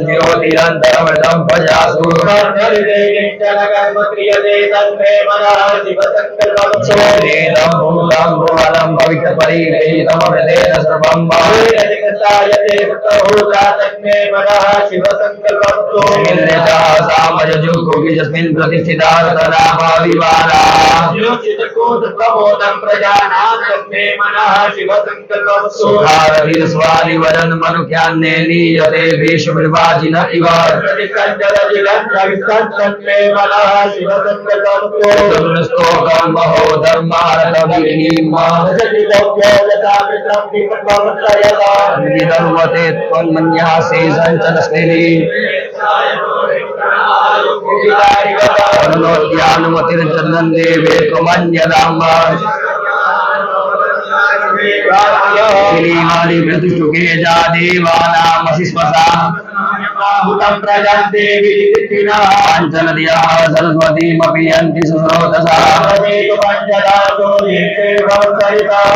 ज्योतिरन्तरमृतं प्रजासु वेदं भूतं भुवनं भविष्यपरिवेदितमृतेन सर्वं सामजजुगुगिजस्मिन् प्रतिष्ठिता तदाभाविवाला सुखारवीरस्वादिवरन् मनुख्यान्ने नीयते भीष्मविभाजिन इव स्तोकं महो धर्मार्थविहीर्मते त्वन्मन्यः शेषञ्चलस्थिति अनुमतिर्जन्मन् देवे त्वमन्यदाम्ब किलीमानि प्रतिष्ठुके जा देवानामसि स्मसा पाञ्चनद्याः सरस्वतीमपि यन्ति सुस्रोतसा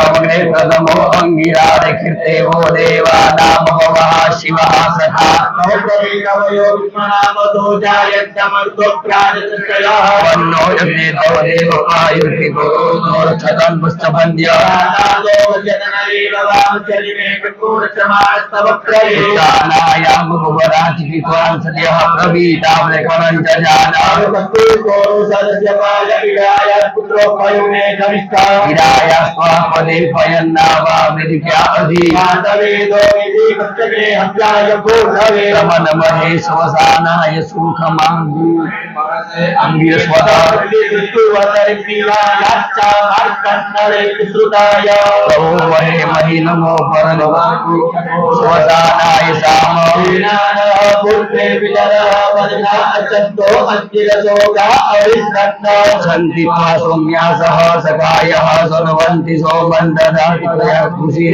अग्रे प्रथमो अङ्गिरारे कीर्तेवो देवानां भवः शिवः सखा वन्नो यज्ञे तव देवकायुर्भिको रक्षतन् पुष्टपन्द्य सद्यः प्रवीता विराया स्वापदे पयन्नावामृतिक्यामहे स्वसानाय सुखमाङ्गु वहे महि नमो स्वसानाय साम सन्ति सौम्यासः सखायः सर्वन्ति सोमं ददाति त्वया खुशी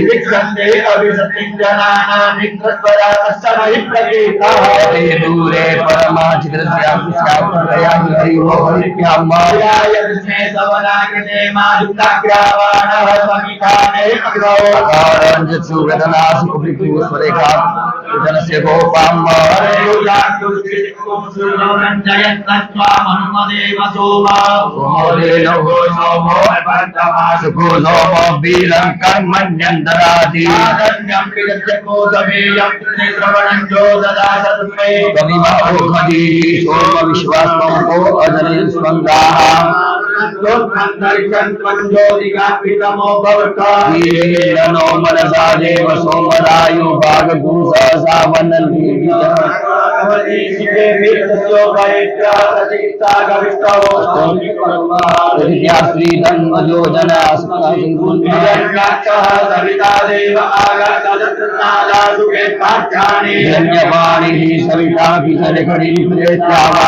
दूरे परमाचित्रस्य गोपाम् वीरं कर्मण्यन्तराति सोम विश्वात्मको अजने स्पन्दाः नो मनसा देव सोमरायो भागभूषा वनन्ति सविता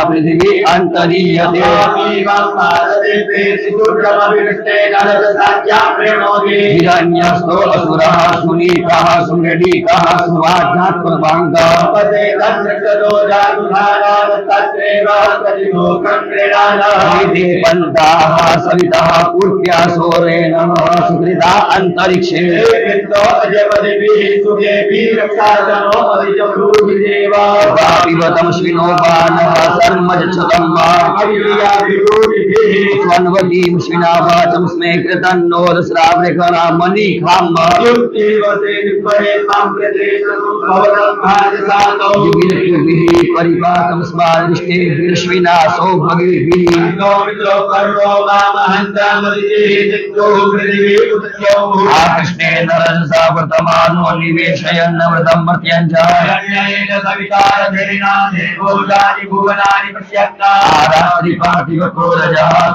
पृथिवी अंतरीयते हिरण्यस्तो असुरः सुनीतः सुमृडीकः सुवाध्यात्मभाङ्गः पंताः सवितः पूर्त्या सौरेण सुकृता अंतरिक्षे पिबतमश्विनो बाणः सर्मजच्छतं स्वन्वतीमश्विना वाचं स्मे कृतन्नोदस्रावृकरा मणिखाम्ब परिपाकं स्मादृष्टे विश्विना सौभगिभिः कृष्णे नरजसा वर्तमानो निवेशयन् व्रतं मर्त्यञ्च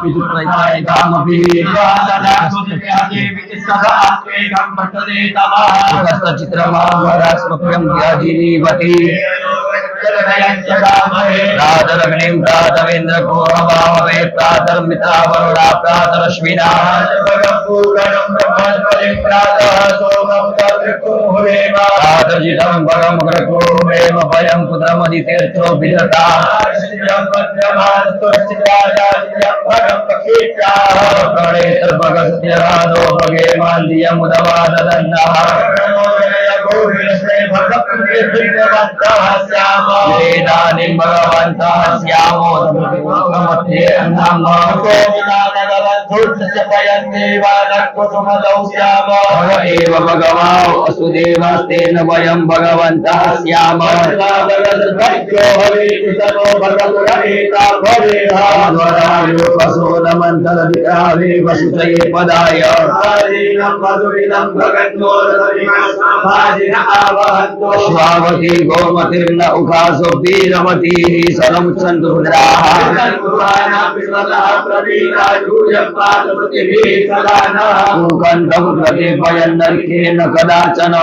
पितृप्रयायकामपि चित्रमावरास्मभ्यं व्याधिनीवती प्रातरग्निं प्रातवेन्द्र कोहवामवे प्रातर्मित्रा वरुणा प्रातरश्विना प्रातर्जितं परमग्रको वेम भयं पुत्रमदितीर्थो विदता प्रणेतर्भगस्त्यरादो भगे माल्यमुदवाददन्नः वेदानिं भगवन्तः स्यामो मध्ये भग एव भगवान् वसुदेवस्तेन वयं भगवन्तः स्याम पशूनमन्तरधिकारे वसुतये पदाय स्वावती गोमतिर्न उखासो वीरवतीः सदमुच्छन्तु रुद्राः कण्ठं प्रतिपयन्नर्केण कदाचन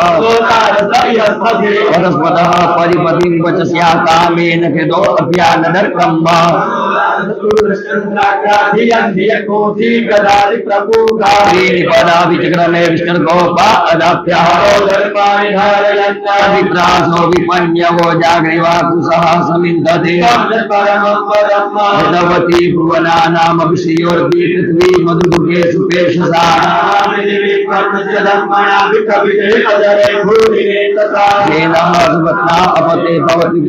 वनस्पतः परिपतिं वचस्या कामेन कृतोऽप्यानदर्कम् पदा विचक्रमे विष्णुर्गोपा अदाप्यः विप्रासो विपन्यवो जाग्रीवाकुशः समिन्दते भगवती भुवनानामभिषयोर्वी पृथ्वी मधुदुःखेषु पेशसा सुपत्ना अपते भवति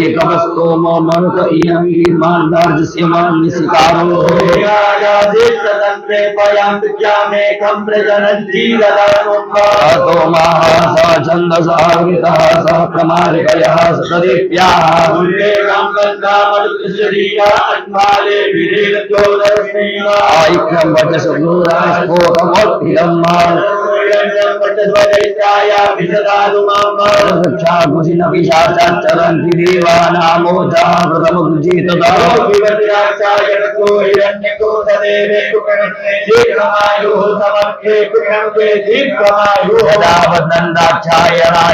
एकवस्तोम मनुत इयं निर्माणदार्जस्य मान्यसिकारो अतो महासा छन्दसावृतः सह प्रमारिकयः सतदेव्याः आइक्यं वचसभूरास्फोटमोत्थितम् चरन्ति देवानामोजा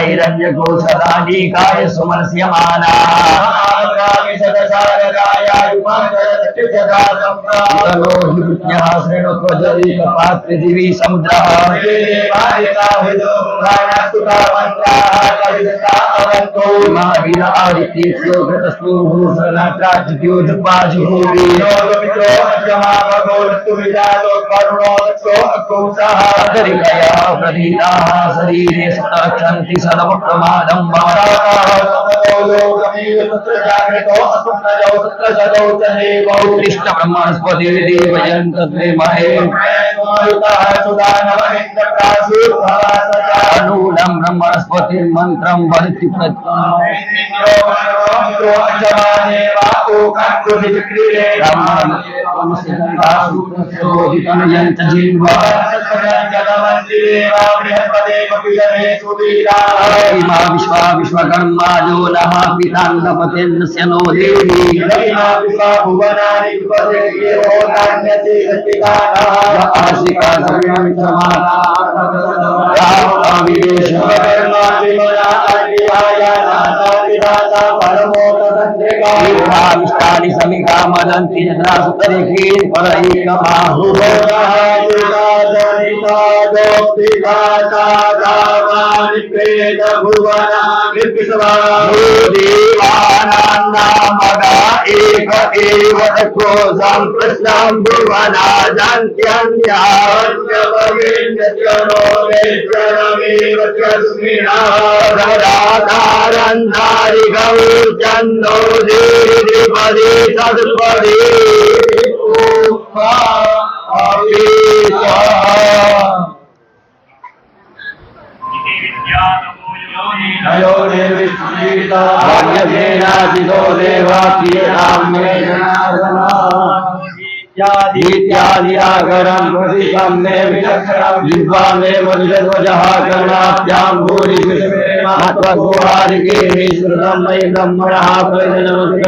हिरण्यकोशदानीकाय सुमनस्यमाना पृथिवी समुद्रः शरीरे सतरक्षन्ति सदमप्रमादं कृष्णब्रह्मणस्पति देवयन्तत्रे महे नूनं ब्रह्मणस्पतिर्मन्त्रं वदति विश्वकर्मा जो नः पितान्नपतेन्द्रस्य नो देवी आशिका समिका मदन्ति सुतरिकी देवानामगा एक एव क्रोधं कृष्णं भुवना जन्त्यन्यारन्धारि गौचन्दो देवि सदुपदे भाग्यसेनाजितो देवाप्रियतां मे इत्यादियागरं प्रतीकं मे विद्वा मे मधुजध्वजः कर्णाभ्यां भूरि महत्त्वगुहारिके श्रुतं मयि ब्रह्मणः प्रयोजनमस्ति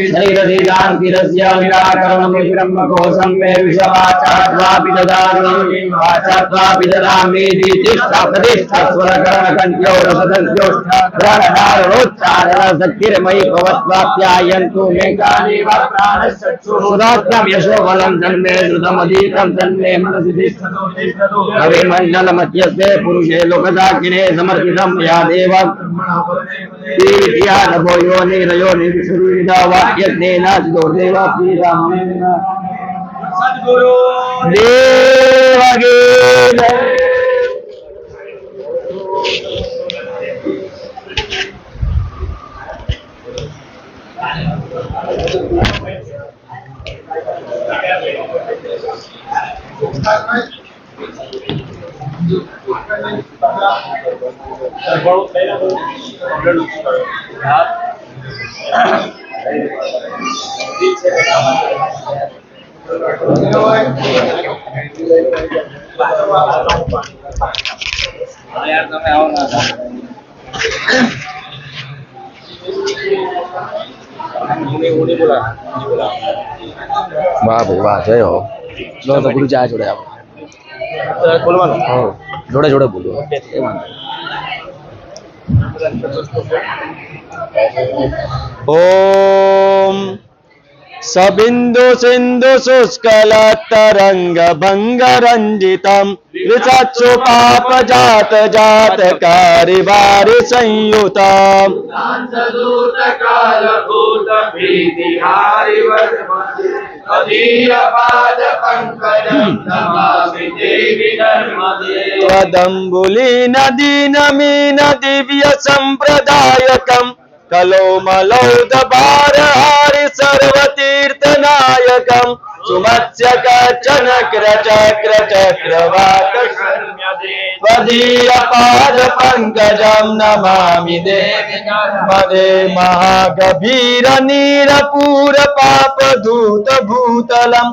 शरीरधीरान्तिरस्य निराकरणं ब्रह्मकोशं मे विषवाचात्वापि ददामि तिष्ठा प्रतिष्ठा स्वरकरणकण्ठ्यो रसदन्त्योष्ठारणोच्चारणशक्तिर्मयि भवत्वाप्यायन्तु मे कानि सुरात्यं यशोबलं तन्मे द्रुतमधीतं तन्मे मनसि कवि मंडल मध्यस्थे पुरुषे लोकदाकिने समर्पितं या देव दीर्घया नभो योनि रयोनि विसुरुदा वाक्यज्ञेन सिद्धो देवा श्रीरामेण सद्गुरु देवगे वाह भाई वाह जय हो लो तो गुरु जाए जोड़े आप जोड़े जोड़े बोलो ओम सबिंदु सिंधु शुष्कलतरंग भंग रंजितम ऋचक्षु पाप जात जात कारिवारि संयुतम दूत काल भूत भीतिहारि वर्मति अधीर पाद पंकजं नमामि देवी नर्मदे त्वदंबुली नदी नमीन दिव्य संप्रदायकम कलोमलौद भारहारि सर्वतीर्थनायकम सुमत्स्य चक्र चक्र चक्रवाक त्वदीय पाद पंकजं नमामि देवी नर्मदे महागभीर नीरपूर पाप दूत भूतलम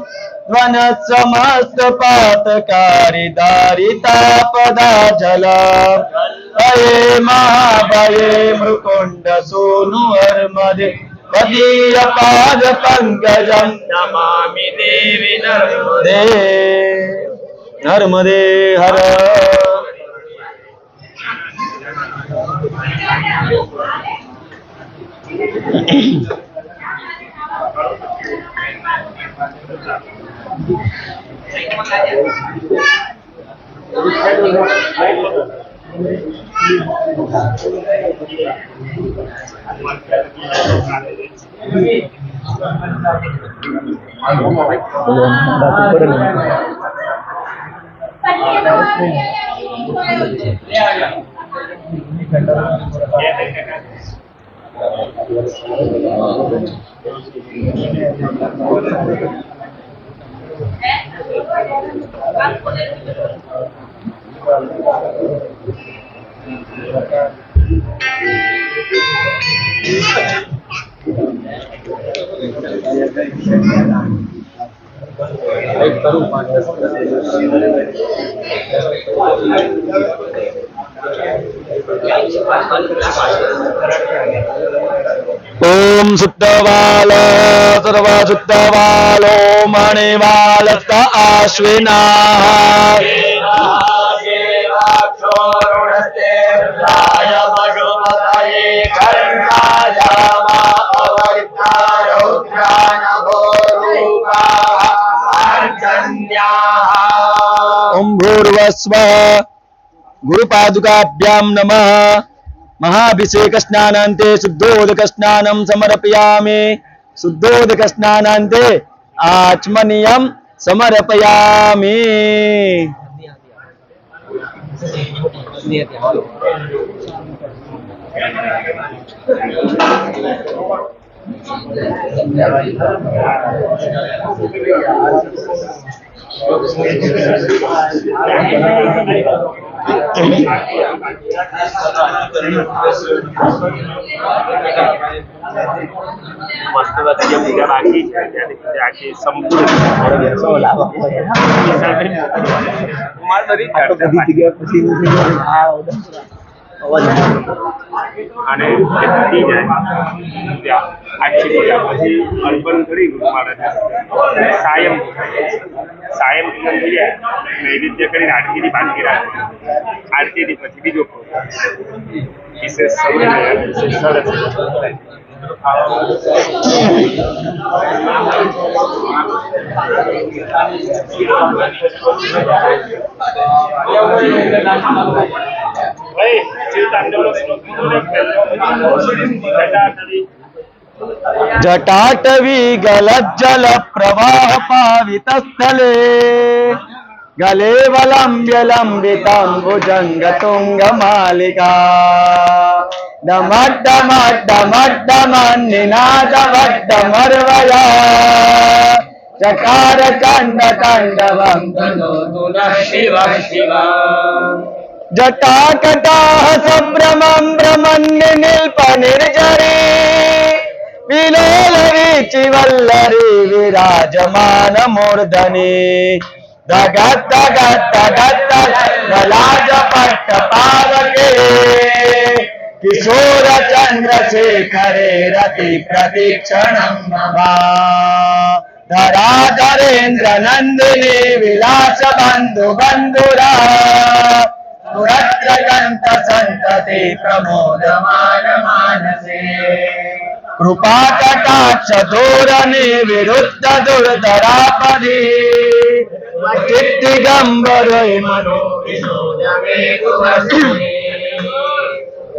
वन समस्त पातकारी दारितापदा जलम हये महाभये मृकुंड सोनु हरमदे त्वदीय पाद पंकजं नमामि देवी नर्मदे नर्मदे हर ओम सुद्धवाल सर्वशुद्धवालो मणिवालस्त आश्विना ओम भूर्भुवस्वः गुरुपादुकाभ्यां नमः महाभिषेक स्नानान्ते शुद्धोदक स्नानं समर्पयामि शुद्धोदक स्नानान्ते आचमनीयं समर्पयामि मस्त पूजा बाकी आखी संपूर्ण અને જે થતી જાય આખી પૂજા પછી અર્પણ કરી ગુરુ મહારાજ સાયમ સાયમ પૂજન થઈ જાય નૈવેદ્ય કરીને આરતીની બાંધી રાખે આરતીની પછી બીજો વિશેષ સમય વિશેષ સ્થળ છે ભાઈ જીવ તાંડવનો શ્લોક जटाटवी गलज्जल प्रवाह पावित स्थले गले वलंब्य लंबितांबुजंग तुंग मालिका डमड्डमड्डमड्डमन्निनादवड्डमर्वया चकार कंड कंडवं तनोतु नः शिव शिव जटाकटाः सम्भ्रमं भ्रमन्नि निल्पनिर्झरी विलोलवीचि वल्लरी विराजमान मूर्धनि धगत् धगत् धगत् गलाज पट्ट पावके किशोर चंद्रशेखरे रति प्रतीक्षणं मम धराधरेन्द्र नंदिनी विलास बंधु बंधुरा पुरत्रगंत संतति प्रमोदमान मानसे कृपा कटाक्ष धोरणे विरुद्ध दुर्धरापदे दिगंबर मनो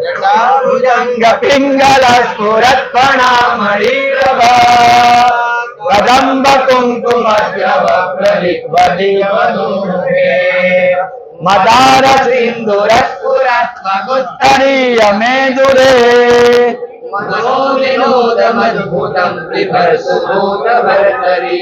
जटाभुजंग पिंगल स्फुरत्पणामणिरव कदंब कुंकुमद्रवप्रलिप्वदीपदूरे मदार सिंधुरस्फुरत्मगुत्तरीय मेदुरे मनोविनोदमद्भुतं त्रिभर्सुभूतभर्तरी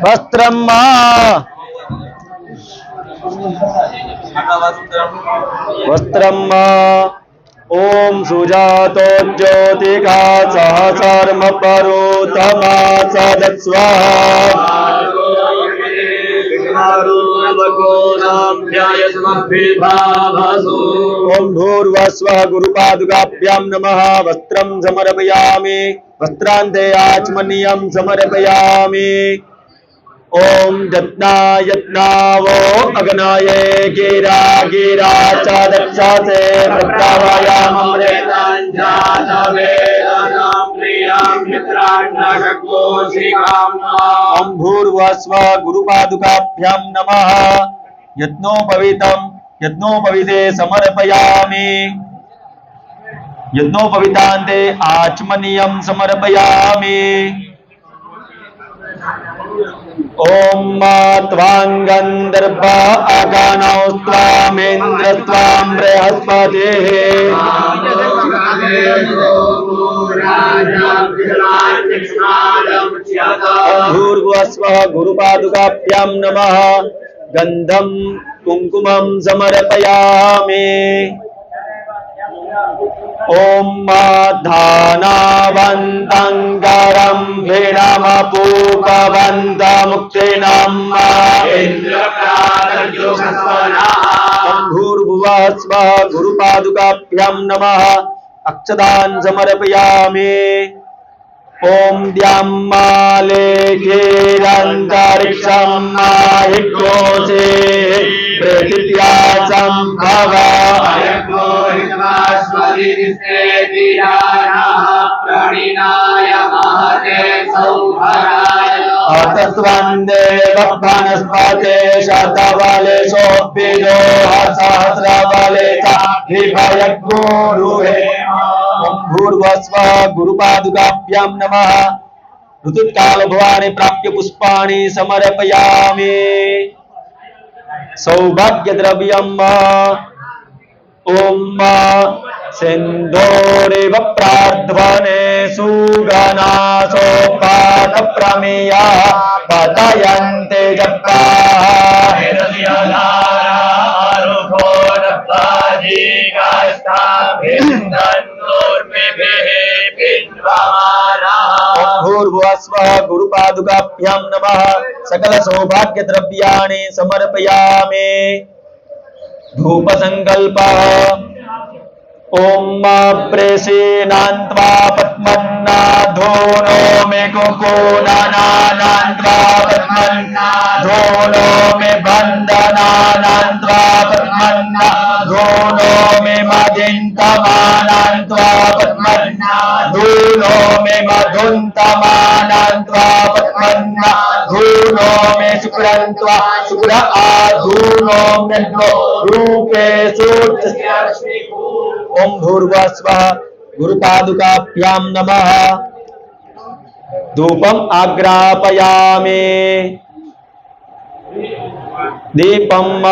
वस्त्रम्मा वस्त्रम्मा ओम सुजातो ज्योतिका सहस्रम परोतमा सदस्वाहा ओम भूर्वस्वः गुरुपादुकाभ्यां नमः वस्त्रं समर्पयामि वस्त्रान्ते आचमनीयं समर्पयामि ओम यत्ना यत्नावो अग्नाय गिरा गिरा चादक्षासे ओम भूर्वस्व गुरुपादुकाभ्यां नमः यज्ञोपवीते समर्पयामि यज्ञोपवीतान्ते आचमनीयं समर्पयामि ओम त्वांगंदर्भ अगनौ त्वामेन्द्र त्वां बृहस्पतिः भूर्भुवस्वः गुरुपादुकाभ्यां नमः गंधं कुंकुमं समर्पयामि ओम धानावन्तं करं भिडमपूपवन्तमुक्तिनं भूर्भुवः स्वः गुरुपादुकाभ्यां नमः अक्षतान् समर्पयामि। ओम द्याम्मालेखेरन्तरिक्षं माहिकोशे पृथिव्या सम्भव अतस्वन्दे वनस्पते शतबले सोऽपिनो सहस्रबले च विभयगुरुहे। भूर्भुवस्वः गुरुपादुकाभ्यां नमः। ऋतुकाल भवानि प्राप्य पुष्पाणि समर्पयामि। सौभाग्यद्रव्यम् ओम सिंधोरिव प्रार्थने सुगना सोपाक प्रमेया पतयन्ते जप्ताः भूर्भुवस्वः गुरुपादुकाभ्यां नमः। सकल सौभाग्य द्रव्याणि समर्पयामि। धूप संकल्पः ओम प्रेषेनान्त्वा पद्मन्नाधोनो मे कुकुनानान्त्वा पद्मन्नाधोनो मे बन्धनान्त्वा पद्मन्नाधोनो मे मदिन्तमानान्त्वा पद्मन्नाधोनो मे मधुन्तमानान्त्वा पद्मन्नाधोनो मे शुक्रन्त्वा शुक्र आधूनो मे रूपे ओम भूर्भुवस्वः गुरुपादुकाभ्यां नमः। धूपम् आग्रापयामि। दीपम्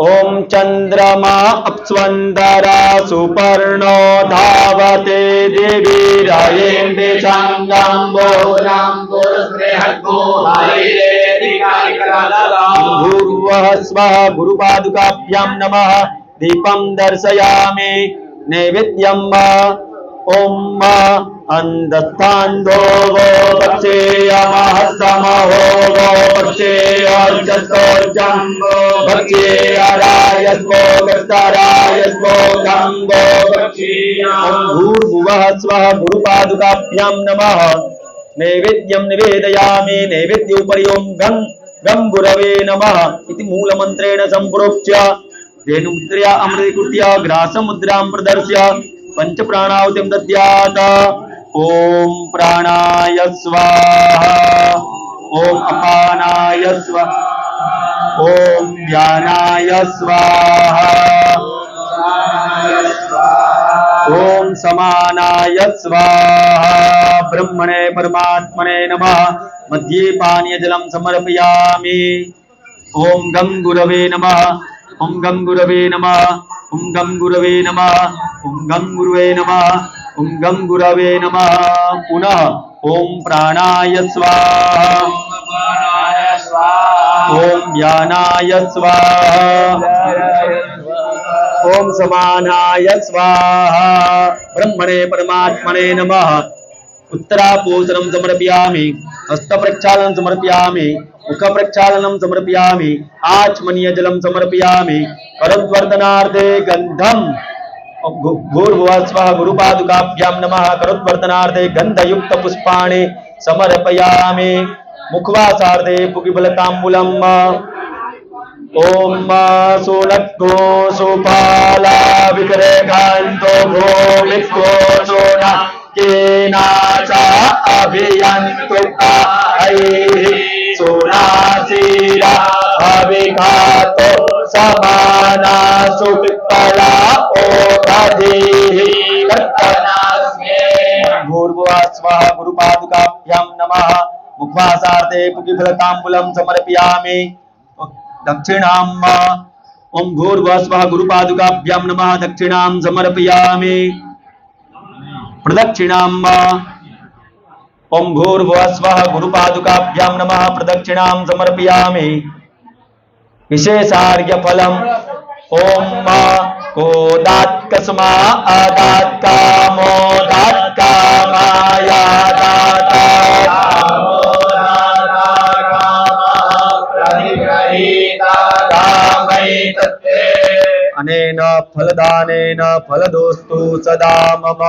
ओम चंद्रमा अप्स्वन्दरा सुपर्णो धावते देवी रायेन्दे भूर्भुवस्वः गुरुपादुकाभ्यां नमः। दीपं दर्शयामि। नैवेद्यम् ओम अंधस्थान्धो वो भक्षेयमः समहो वो भक्षेयर्चस्तोर्चं वो भक्षेयरायस्वो गस्तरायस्वो गंगो भक्षेयम्। भूर्भुवः स्वः गुरुपादुकाभ्यां नमः। नैवेद्यं निवेदयामि। नैवेद्योपरि ओम गं गुरवे नमः इति मूलमन्त्रेण सम्प्रोक्ष्य धेनुमुद्रया अमृतकृत्य ग्रासमुद्रां प्रदर्श्य पंचप्राणाहुतिं दद्यात्। ओम प्राणाय स्वाहा। ओम अपानाय स्वाहा। ओम ध्यानाय स्वाहा। ओम समानाय स्वाहा। ब्रह्मणे परमात्मने नमः। मध्ये पानीयजलं समर्पयामि। ओम गं गुरवे नमः। ओम गं गुरवे नमः। ओम गं गुरवे नमः। ओम गं गुरवे नमः। ओम गं गुरवे नमः। पुनः ओम प्राणाय स्वाहा। ओम ध्यानाय स्वाहा। ओम समानाय स्वाहा। ब्रह्मणे परमात्मने नमः। उत्तरापोषणं समर्पयामि। हस्तप्रक्षालनं समर्पयामि। मुखप्रक्षालनं समर्पयामि। आचमनीयजलं समर्पयामि। करोद्वर्धनार्थे गन्धं भूर्भुवस्वः गुरुपादुकाभ्यां नमः। करोद्वर्धनार्थे गन्धयुक्त पुष्पाणि समर्पयामि। मुखवासार्थे पुष्पफलताम्बूलम् ओम सोलक्को सोपाला विग्रहान्तो भूमिको सोना केनाचा अभियन्तु सोनासीरा अभिघातो समाना सुपिप्पला ओषधीः भूर्भुवस्वः गुरुपादुकाभ्यां नमः। मुखवासार्थे पुष्पफलताम्बूलं समर्पयामि। दक्षिणाम् ओम भूर्भुवस्वः गुरुपादुकाभ्यां नमः। दक्षिणां समर्पयामि। प्रदक्षिणाम् ओम भूर्भुवस्वः गुरुपादुकाभ्यां नमः। प्रदक्षिणां समर्पयामि। विशेषार्घ्यफलम् ओम कोदात्कस्मा आदात्कामो दात्कामाया दाता अनेन फलदानेन फलदोस्तु सदा मम।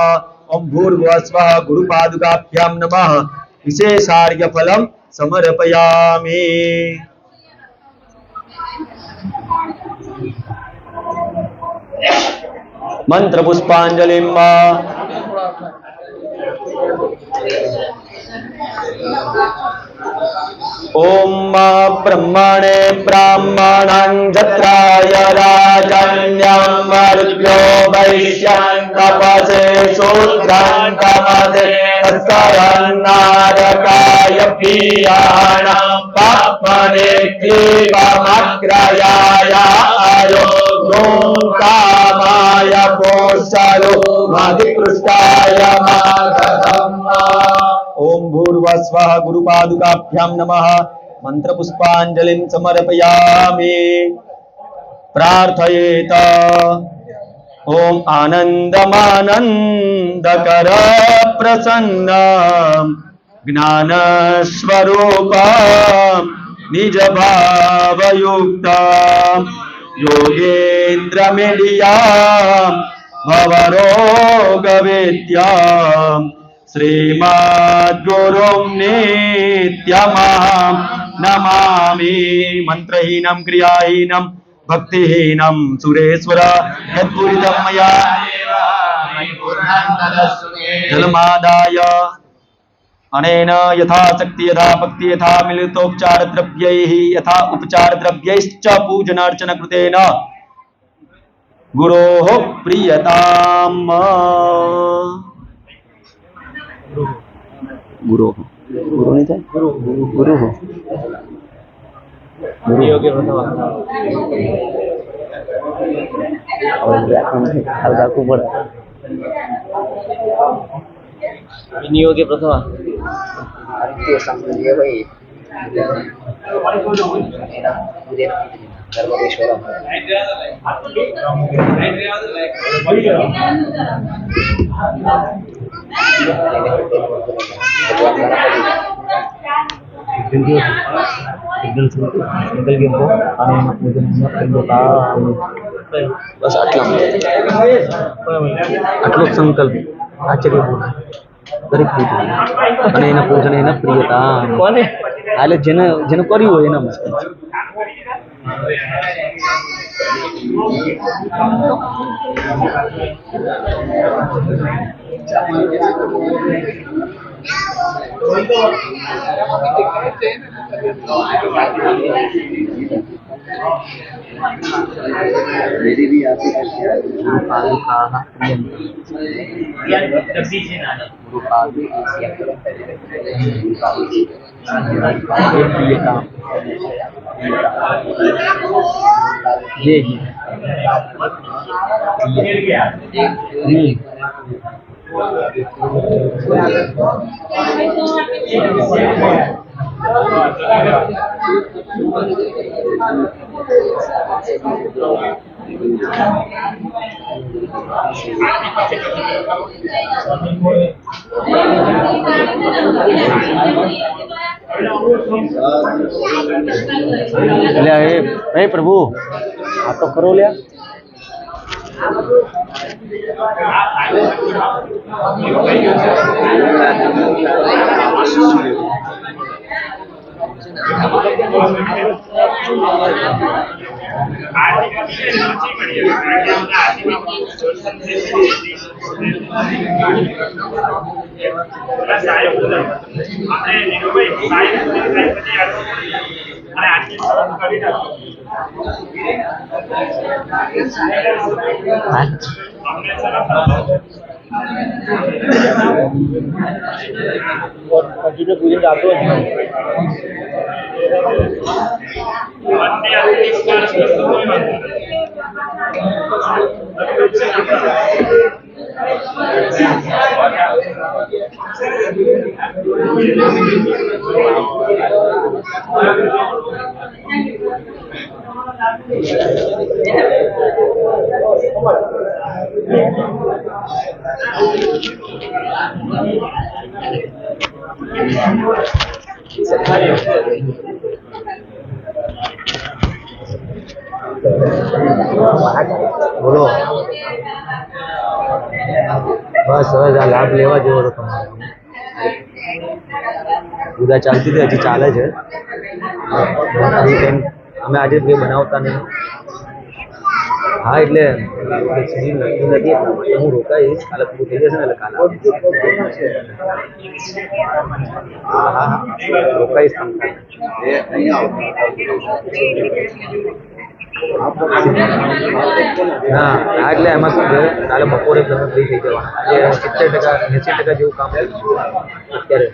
ओम भूर्भुवस्वः गुरुपादुकाभ्यां नमः। विशेषार्घ्य फलं समर्पयामि। मंत्र पुष्पांजलिं ओम ब्रह्मणे ब्राह्मणं क्षत्राय राजन्यं मर्त्यो वैश्यं तपसे शूद्रं तमसे तत्करन्नारकाय प्रियाणां पाप्मने क्लीबमग्रयाय आयोगो कामाय पोषलो मधिकृष्टाय मागधम्। ओम भूर्भुवस्वः गुरुपादुकाभ्यां नमः। मंत्र पुष्पांजलिं समर्पयामि। प्रार्थयेत ओम आनंदमानंदकर प्रसन्न ज्ञान स्वरूप निज भावयुक्त योगेन्द्र मीडिया भवरोगवेद्यम् श्रीमद्गुरुं नित्यमहं नमामि। मंत्रहीनं क्रियाहीनं भक्तिहीनं सुरेश्वर यत्पूरितं मया जलमादाय अनेन यथाशक्ति यथा भक्ति यथा मिलितोपचार द्रव्यैः यथा उपचार द्रव्यैश्च पूजनार्चन कृतेन गुरोः प्रियताम्। गुरु गुरु नहीं था गुरु गुरु हो विनियोगे प्रथम विनियोगे प्रथम बस आटलो संकल्प आचार्य बोला દરેક પૂજન અને એના પૂજન એના પ્રિયતા કોને એટલે જેને જેને કર્યું હોય એના મસ્ત मेरी भी आपकी हे प्रभु आप तो करो लिया पूजन जाते हैं। બોલો બસ હવે આ લાભ લેવા જેવો હતો તમારે પૂજા ચાલતી હતી હજી ચાલે છે અમે આજે કંઈ બનાવતા નહીં હા એટલે સીડી નક્કી નથી એટલા માટે હું રોકાઈશ કાલે પૂરું થઈ જશે ને એટલે કાલે હા હા રોકાઈશ ના એટલે એમાં શું છે કાલે બપોરે તમે ફ્રી થઈ જવાના આજે 70% 80% જેવું કામ અત્યારે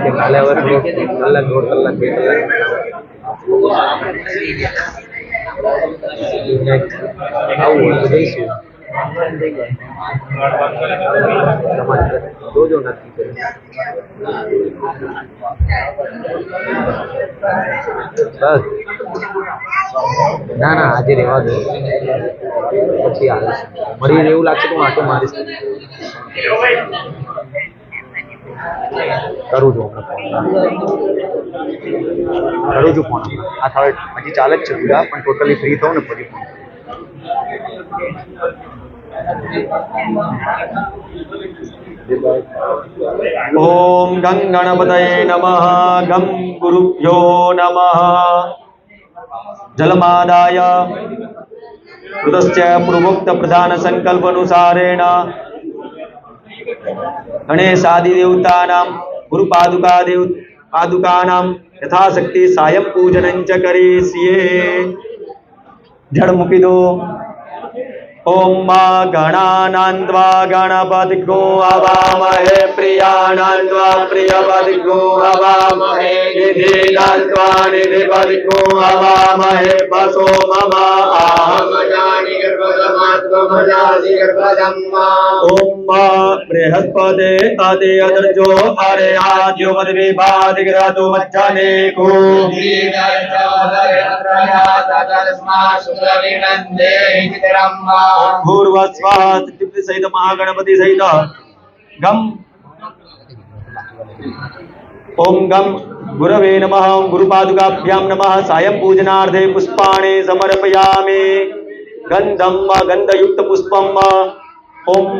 કે કાલે હવે કલાક 1.5 કલાક 2 કલાક આવું હોય તો જઈશું જોજો નક્કી કરી બસ ના ના આજે રહેવા દો પછી આવીશ મળી એવું લાગશે તો હું આટો મારીશ કરું છું ફોન આ હવે હજી ચાલે જ છે પૂરા પણ ટોટલી ફ્રી થઉં ને પછી ફોન ઓમ ગં ગણપતये નમઃ ગં ગુરુભ્યો નમઃ જલમાદાય કૃતસ્ય પૂર્વોક્ત પ્રધાન સંકલ્પાનુસારેણ ગણેશાદિ દેવતાનાં પાદુકાનાં યથાશક્તિ સાયં પૂજनं ચ કરીષ્ये જળ મૂકી દો ओम गणानान्त्वा गणपतिगो हवामहे प्रियानान्त्वा प्रियपतिगो हवामहे निधिनान्त्वा निधिपतिगो हवामहे पशो मम आहमजानि गर्भदमात्मजानि गर्भदम्मा ओम बृहस्पते अदे अदर्जो अरे आद्यो मद्विभाति ग्रहतो मज्जने को पूर्व स्वाहा सहित महागणपति सहित गम ओम गम गुरवे नमः ओम गुरुपादुकाभ्यां नमः सायं पूजनार्थे पुष्पाणि समर्पयामि गंधम गंधयुक्त पुष्पम ओम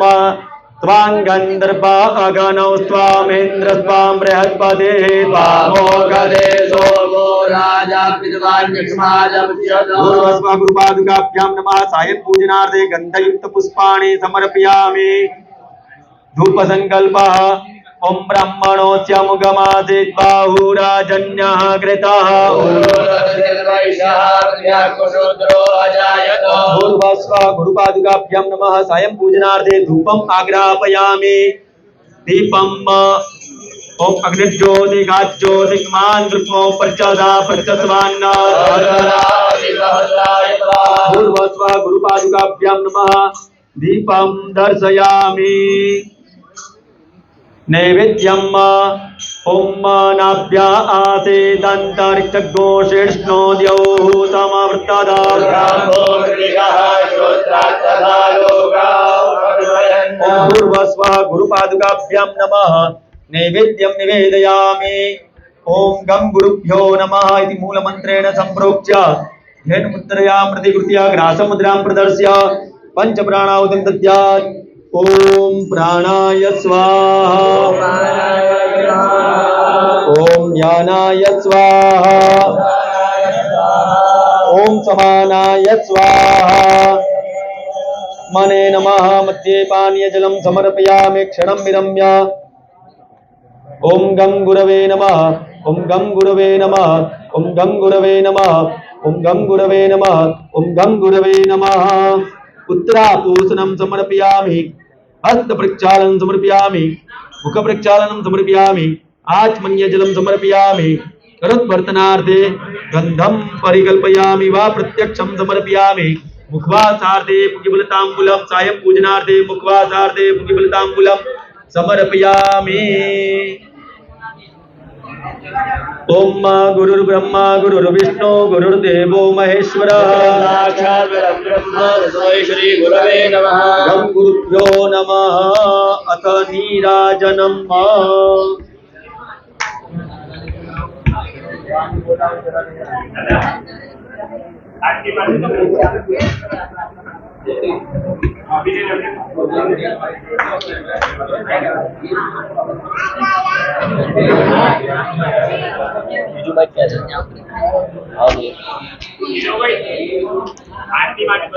त्वां गंधर्वा अगणौ स्वामेन्द्र स्वां बृहस्पते स्वामो गदे सोमो राजा पितवान् पूर्वस्वा गुरुपादुकाभ्यां नमः सायं पूजनार्थे गंधयुक्त पुष्पाणि समर्पयामि धूप संकल्पः ओम ब्रह्मणोच्यमुगमासीत् बाहुराजन्यः कृतः पूर्वस्वा गुरुपादुकाभ्यां नमः सायं पूजनार्थे धूपम् आग्रापयामि दीपम् ओम अग्निज्योतिगाज्योतिमान दृष्टो प्रचदा प्रचस्वान्न पूर्वस्वा गुरुपादुकाभ्यां नमः दीपं दर्शयामि नैवेद्यम् ओम नाभ्या आसे दन्तरिक्षघोषेष्णो द्यौः समवर्तदा पूर्वस्वा गुरुपादुकाभ्यां नमः नैवेद्यं निवेदयामि ओम गं गुरुभ्यो नमः इति मूलमन्त्रेण सम्प्रोक्ष्य येन मुद्रया प्रतिकृत्या ग्रासमुद्रां प्रदर्श्य पञ्चप्राणाहुतिं दद्यात् ओम प्राणाय स्वाहा ओम ज्ञानाय स्वाहा ओम समानाय स्वाहा मने नमः मध्ये पानीयजलं समर्पयामि क्षणं विरम्य ओम गं गुरवे नमः ओम गं गुरवे नमः ओम गं गुरवे नमः ओम गं गुरवे नमः ओम गं गुरवे नमः उत्तरापूसनं समर्पयामि हस्त प्रक्षालनं समर्पयामि मुख प्रक्षालनं समर्पयामि आचमनीयजलं समर्पयामि करोद्वर्तनार्थे गन्धं परिकल्पयामि वा प्रत्यक्षं समर्पयामि मुखवासार्थे मुखिबलताम्बूलं सायं पूजनार्थे मुखवासार्थे मुखिबलताम्बूलं समर्पयामि ओम गुरुर्ब्रह्मा गुरुर्विष्णु गुरुर्देवो महेश्वरः श्री गुरवे नमः गं गुरुभ्यो नमः अथ नीराजनम् આરતી બાજુ બીજું બાઈક ક્યાં છે આરતી માટે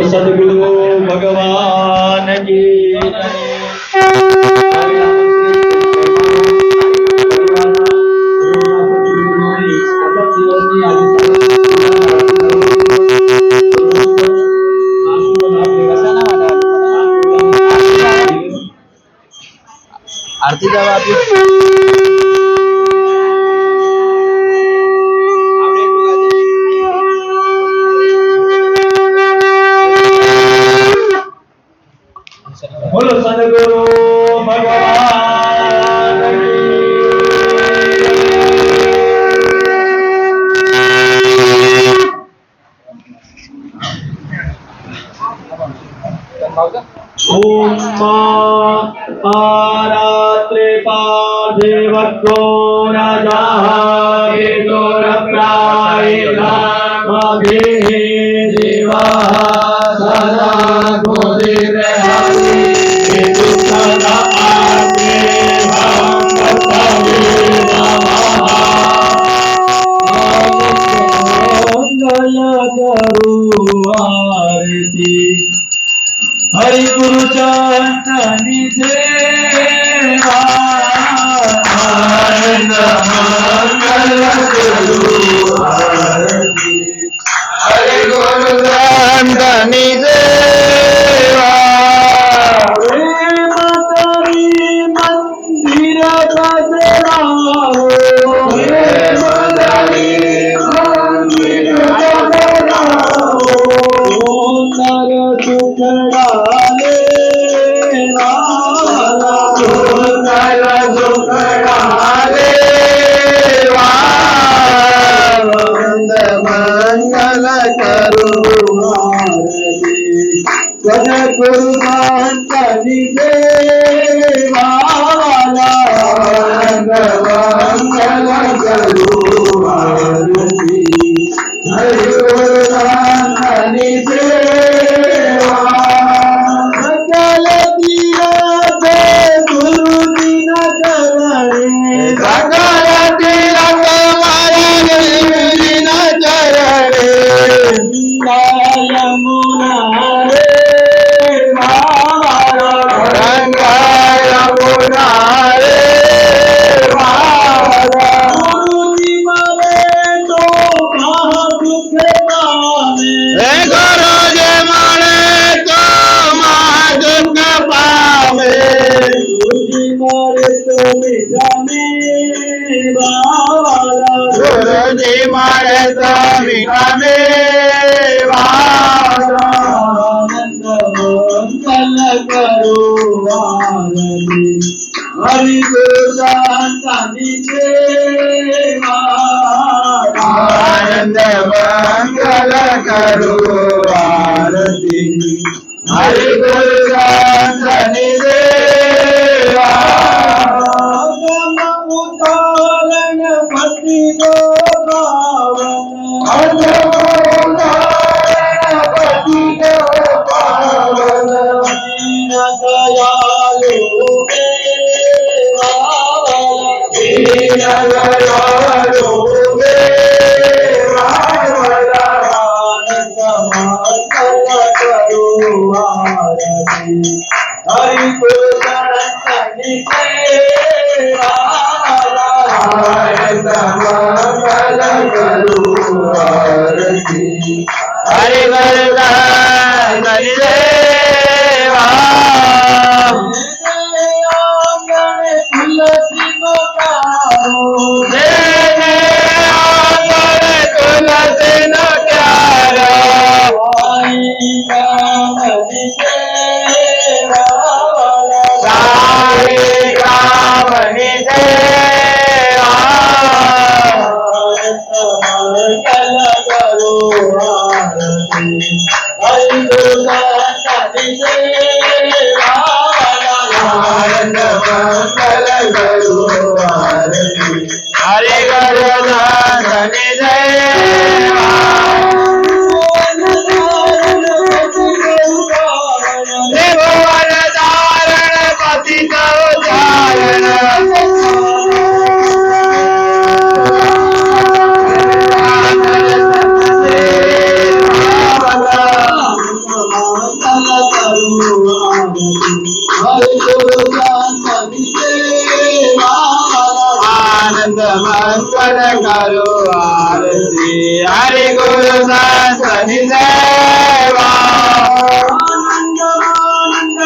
સદગુરુ ભગવાન કી આરતી જવા આપ્યું બોલો સદગુરુ ભગવાન ઓમ રાત્રે પાધે વક્કો રાજા ગોરપ્રાય મધે દેવા સદા ગોદેવ હરિ સદા આતે હરિ ગુરુ ચંદની હરે ગુરુ ગ્રંથની સેવા મંદિર ગુરુ મંગની ગુરુજી મારે સ્વામી કામે હરિ ગુરુદાની આનંદ મંગલ કરું આરતી હરિ ગુરુદાની હરિ ગુરુદાની હરિ ગુરુદાની હરે ગોરધની આનંદ મંગળ કરો આરતી હરે ગુરુ સંતની સેવા આનંદ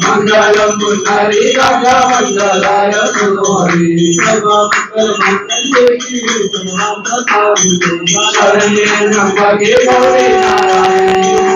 મંગલમ પુનારી રાજા મંગલાય સુનોરી શરણે નમકે ગૌરી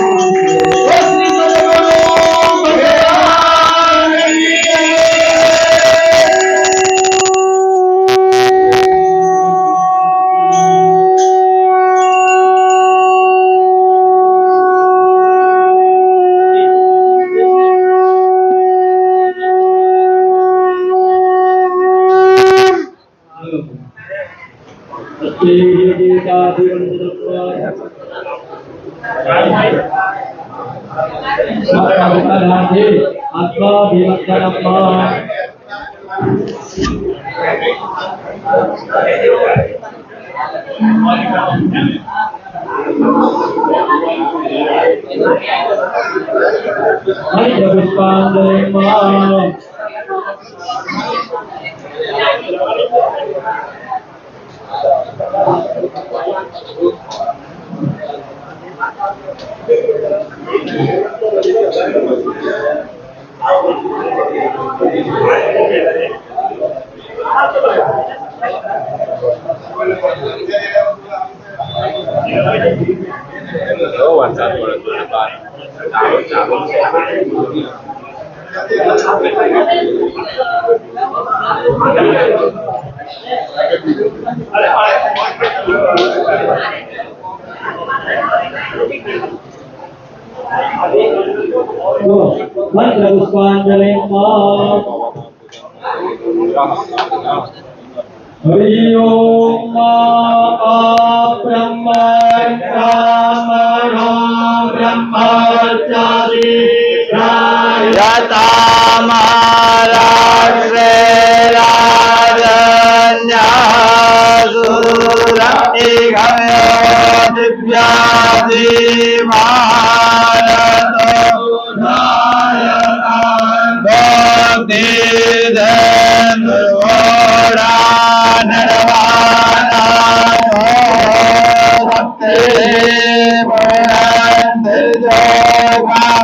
મંત્ર પુષ્પાંજલિ હરિ ઓમ બ્રહ્મ બ્રહ્મચારી યતા મહારાષ્ટ્રે રાજન્યાસુરતિ ગમ્યો દિવ્યાધિ ભારતો ભક્તિ ધનોડા નરવાના ભક્તિ ભરત જોગા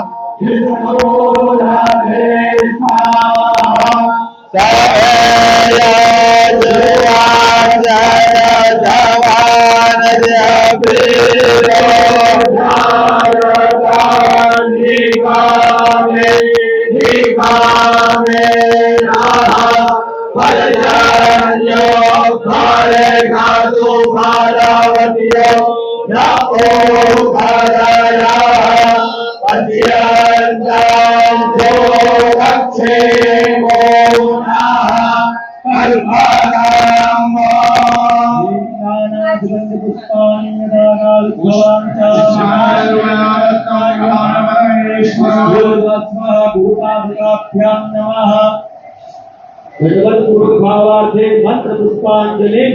भावार्थे मंत्र पुष्पांजलि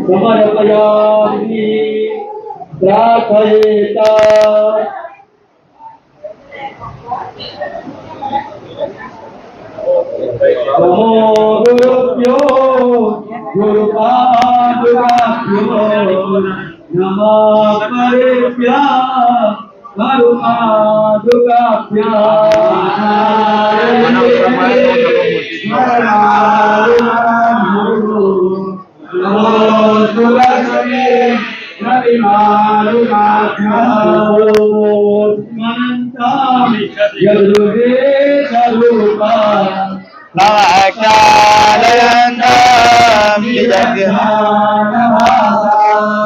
समर्पयामि प्रार्थयेत नमो गुरुभ्यो गुरुपादुकाभ्यो नमः परेभ्यः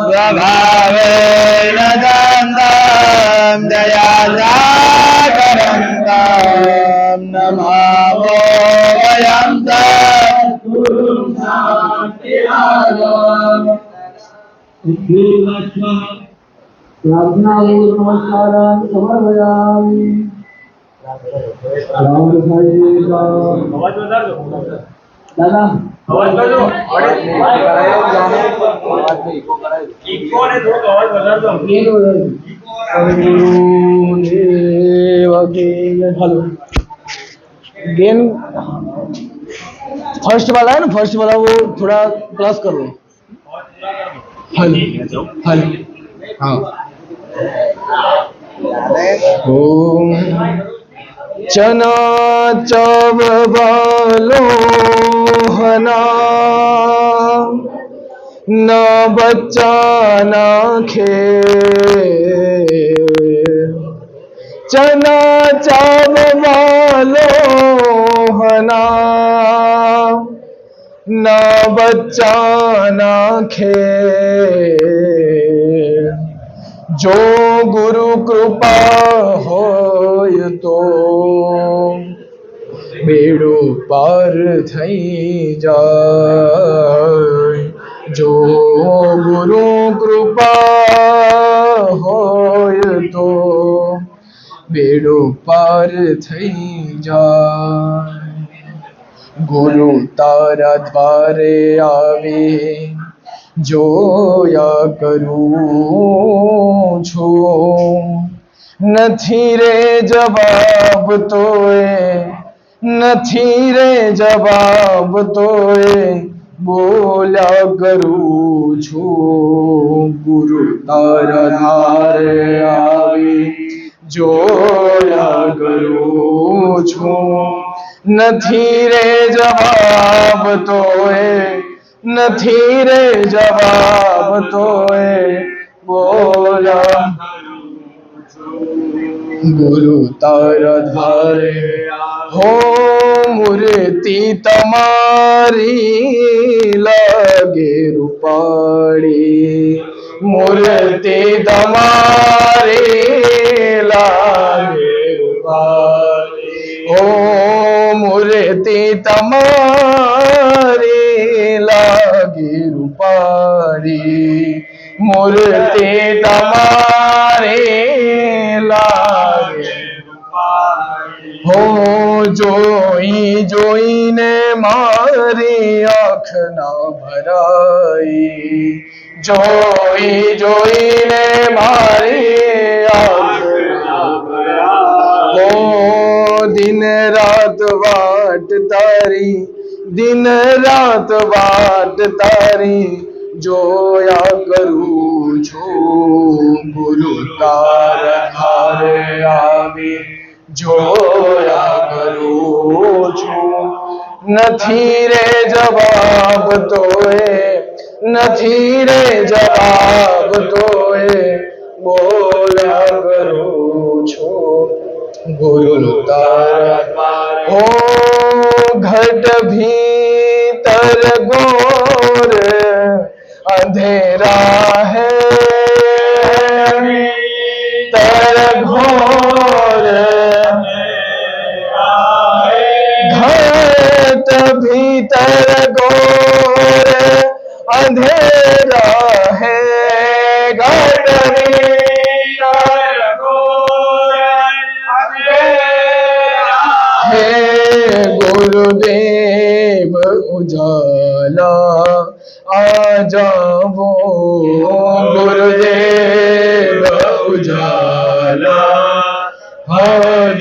स्वभावेन दन्तं दयासागरन्तं नमामो वयं नमस्कारान् समर्पयामि। दादा गेन फर्स्ट वाला है ना, फर्स्ट वाला वो थोड़ा प्लस कर लो। हेलो हेलो हाँ। ओम चना चव बालो हना न बच्चा न खेल चना चाव वालो हना न बच्चा न खेल जो गुरु कृपा होय तो बेड़ो पार थई जाय जो गुरु कृपा होय तो बेड़ो पार थई जाय गुरु तारा द्वारे आवे જોયા કરું છું નથી રે જવાબ તોય નથી રે જવાબ તોય બોલ્યા કરું છું ગુરુ તારા ધારે આવી જોયા કરું છું નથી રે જવાબ તોય નથી રે જવાબ તોય બોલા ગુરુ તારા ધારે હો મૂર્તિ તમારી લાગે રૂપાળી મૂર્તિ તમારી લાગે રૂપાળી હો મૂર્તિ તમારી લાગે રૂપાળી મૂર્તિ તમારી લાગે હો જોઈ જોઈને મારી આંખ ના ભરાઈ જોઈ જોઈને મારી આંખ ના ભરાઈ હો दिन रात वाट तारी दिन रात वाट तारी जोया करूं છું ગુરુ તારા ધારે આવી જોયા કરું છું નથી રે જવાબ તોય નથી રે જવાબ તોય બોલ્યા કરું છું गुरु तारा हो घट भीतर गोर अंधेरा है तर घोर घट भीतर गोर अंधेरा है घट गुरुदेव उजाला आ जाओ गुरुदेव उजाला आ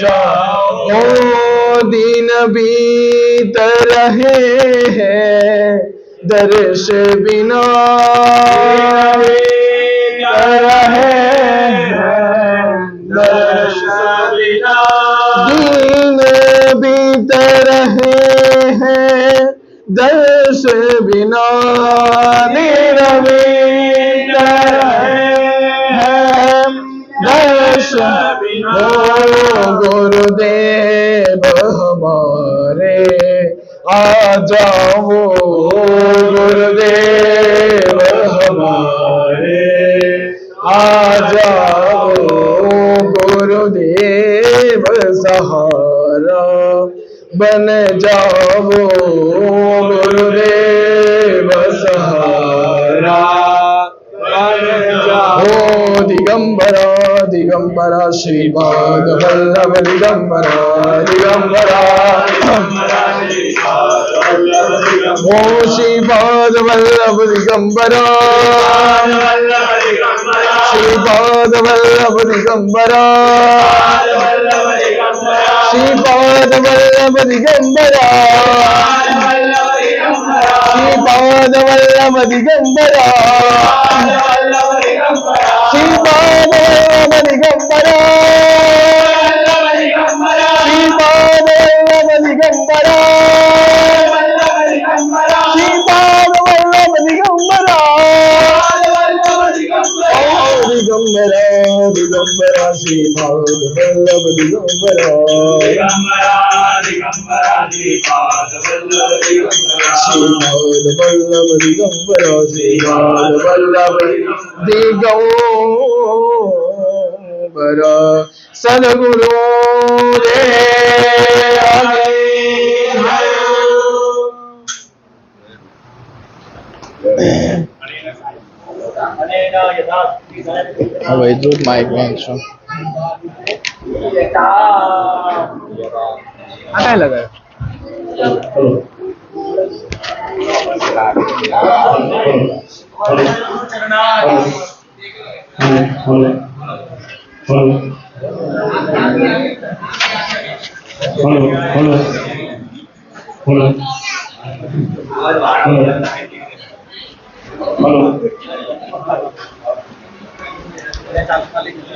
जाओ दिन बीत रहे हैं दर्श बिना रहे दर्श बिना दिन बीत रहे हैं दर्श बिना दिन बीत रहे हैं दर्श बिना गुरुदेव हमारे आ जाओ गुरुदेव हमारे आ जाओ गुरुदेव सहारा बन जाओ गुरुदेव सहारा बन जाओ दिगंबरा दिगंबरा श्रीपाद वल्लभ दिगंबरा दिगंबरा ओ श्रीपाद वल्लभ दिगंबरा श्रीपाद वल्लभ दिगंबरा श्रीपाद वल्लभ दिगंबरा श्रीपाद वल्लभ दिगंबरा श्रीपाद वल्लभ दिगंबरा श्रीपाद वल्लभ दिगंबरा श्रीपाद वल्लभ दिगंबरा दिगंबरा दिगंबरा श्रीपाद वल्लभ दिगंबरा श्रीपाद वल्लभ दिगंबरा श्रीपाद वल्लभ दिगंबरा सद्गुरु હવે જો માઇક વેચો આ કાય લગાય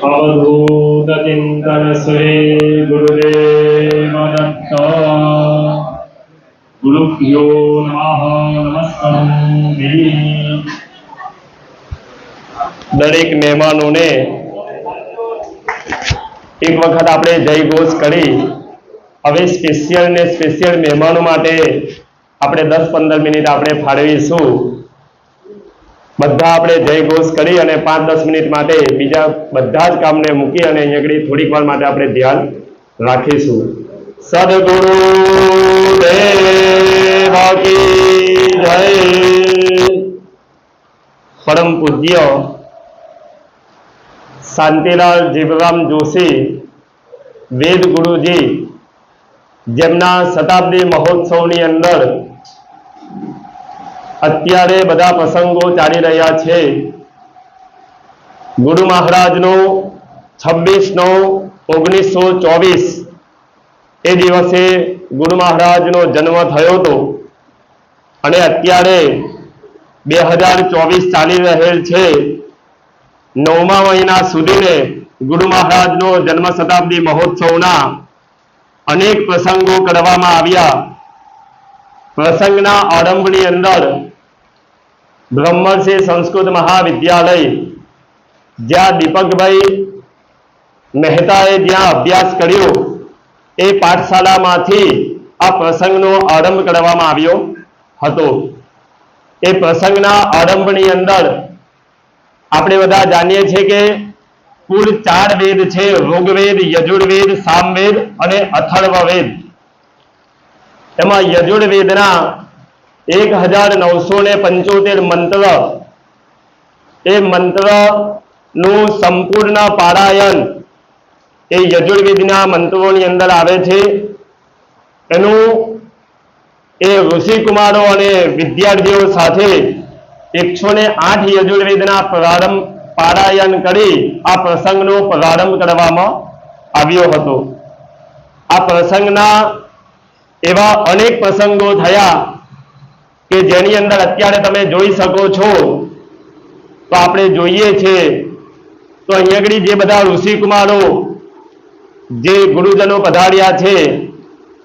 अवधूत चिंतन श्री गुरुदेव दत्त गुरुभ्यो नमः नमस्करोमि। दरेक મહેમાનોને એક વખત આપણે જય ઘોષ કરી હવે સ્પેશિયલ મહેમાનો માટે આપણે 10-15 મિનિટ આપણે ફાળવીશું। બધા આપણે જય ઘોષ કરી અને 5-10 મિનિટ માટે બીજા બધા જ કામને મૂકી અને અહીંયા આગળ થોડીક વાર માટે આપણે ધ્યાન રાખીશું। સદગુરુ દેવ કી જય। પરમ પૂજ્ય શાંતિલાલ જીવરામ જોશી વેદ ગુરુજી જેમના શતાબ્દી મહોત્સવની અંદર અત્યારે બધા પ્રસંગો ચાલી રહ્યા છે। ગુરુ મહારાજનો 26/9/1924 એ દિવસે ગુરુ મહારાજનો જન્મ થયો હતો અને અત્યારે 2024 ચાલી રહેલ છે। 9મા મહિના સુધીને ગુરુ મહારાજનો જન્મ શતાબ્દી મહોત્સવના અનેક પ્રસંગો કરવામાં આવ્યા। પ્રસંગના આરંભની અંદર બ્રહ્મર્ષિ સંસ્કૃત મહાવિદ્યાલય જ્યાં દીપકભાઈ મહેતાએ જ્યાં અભ્યાસ કર્યો એ પાઠશાળામાંથી આ પ્રસંગનો આરંભ કરવામાં આવ્યો હતો। એ પ્રસંગના આરંભની અંદર આપણે બધા જાણીએ છીએ કે કુલ 4 વેદ છે, ઋગ્વેદ, યજુર્વેદ, સામવેદ અને અથર્વવેદ। એમાં યજુર્વેદના 1975 મંત્ર, એ મંત્રનું સંપૂર્ણ પારાયણ એ યજુર્વેદના મંત્રોની અંદર આવે છે। એનું એ ઋષિકુમારો અને વિદ્યાર્થીઓ સાથે 108 યજુર્વેદના પારાયણ કરી આ પ્રસંગનો પ્રારંભ કરવામાં આવ્યો હતો। આ પ્રસંગના એવા અનેક પ્રસંગો થયા કે જેની અંદર અત્યારે તમે જોઈ શકો છો. તો આપણે જોઈએ છે તો અહીંયા આગળ જે બધા ઋષિકુમારો જે ગુરુજનો પધાર્યા છે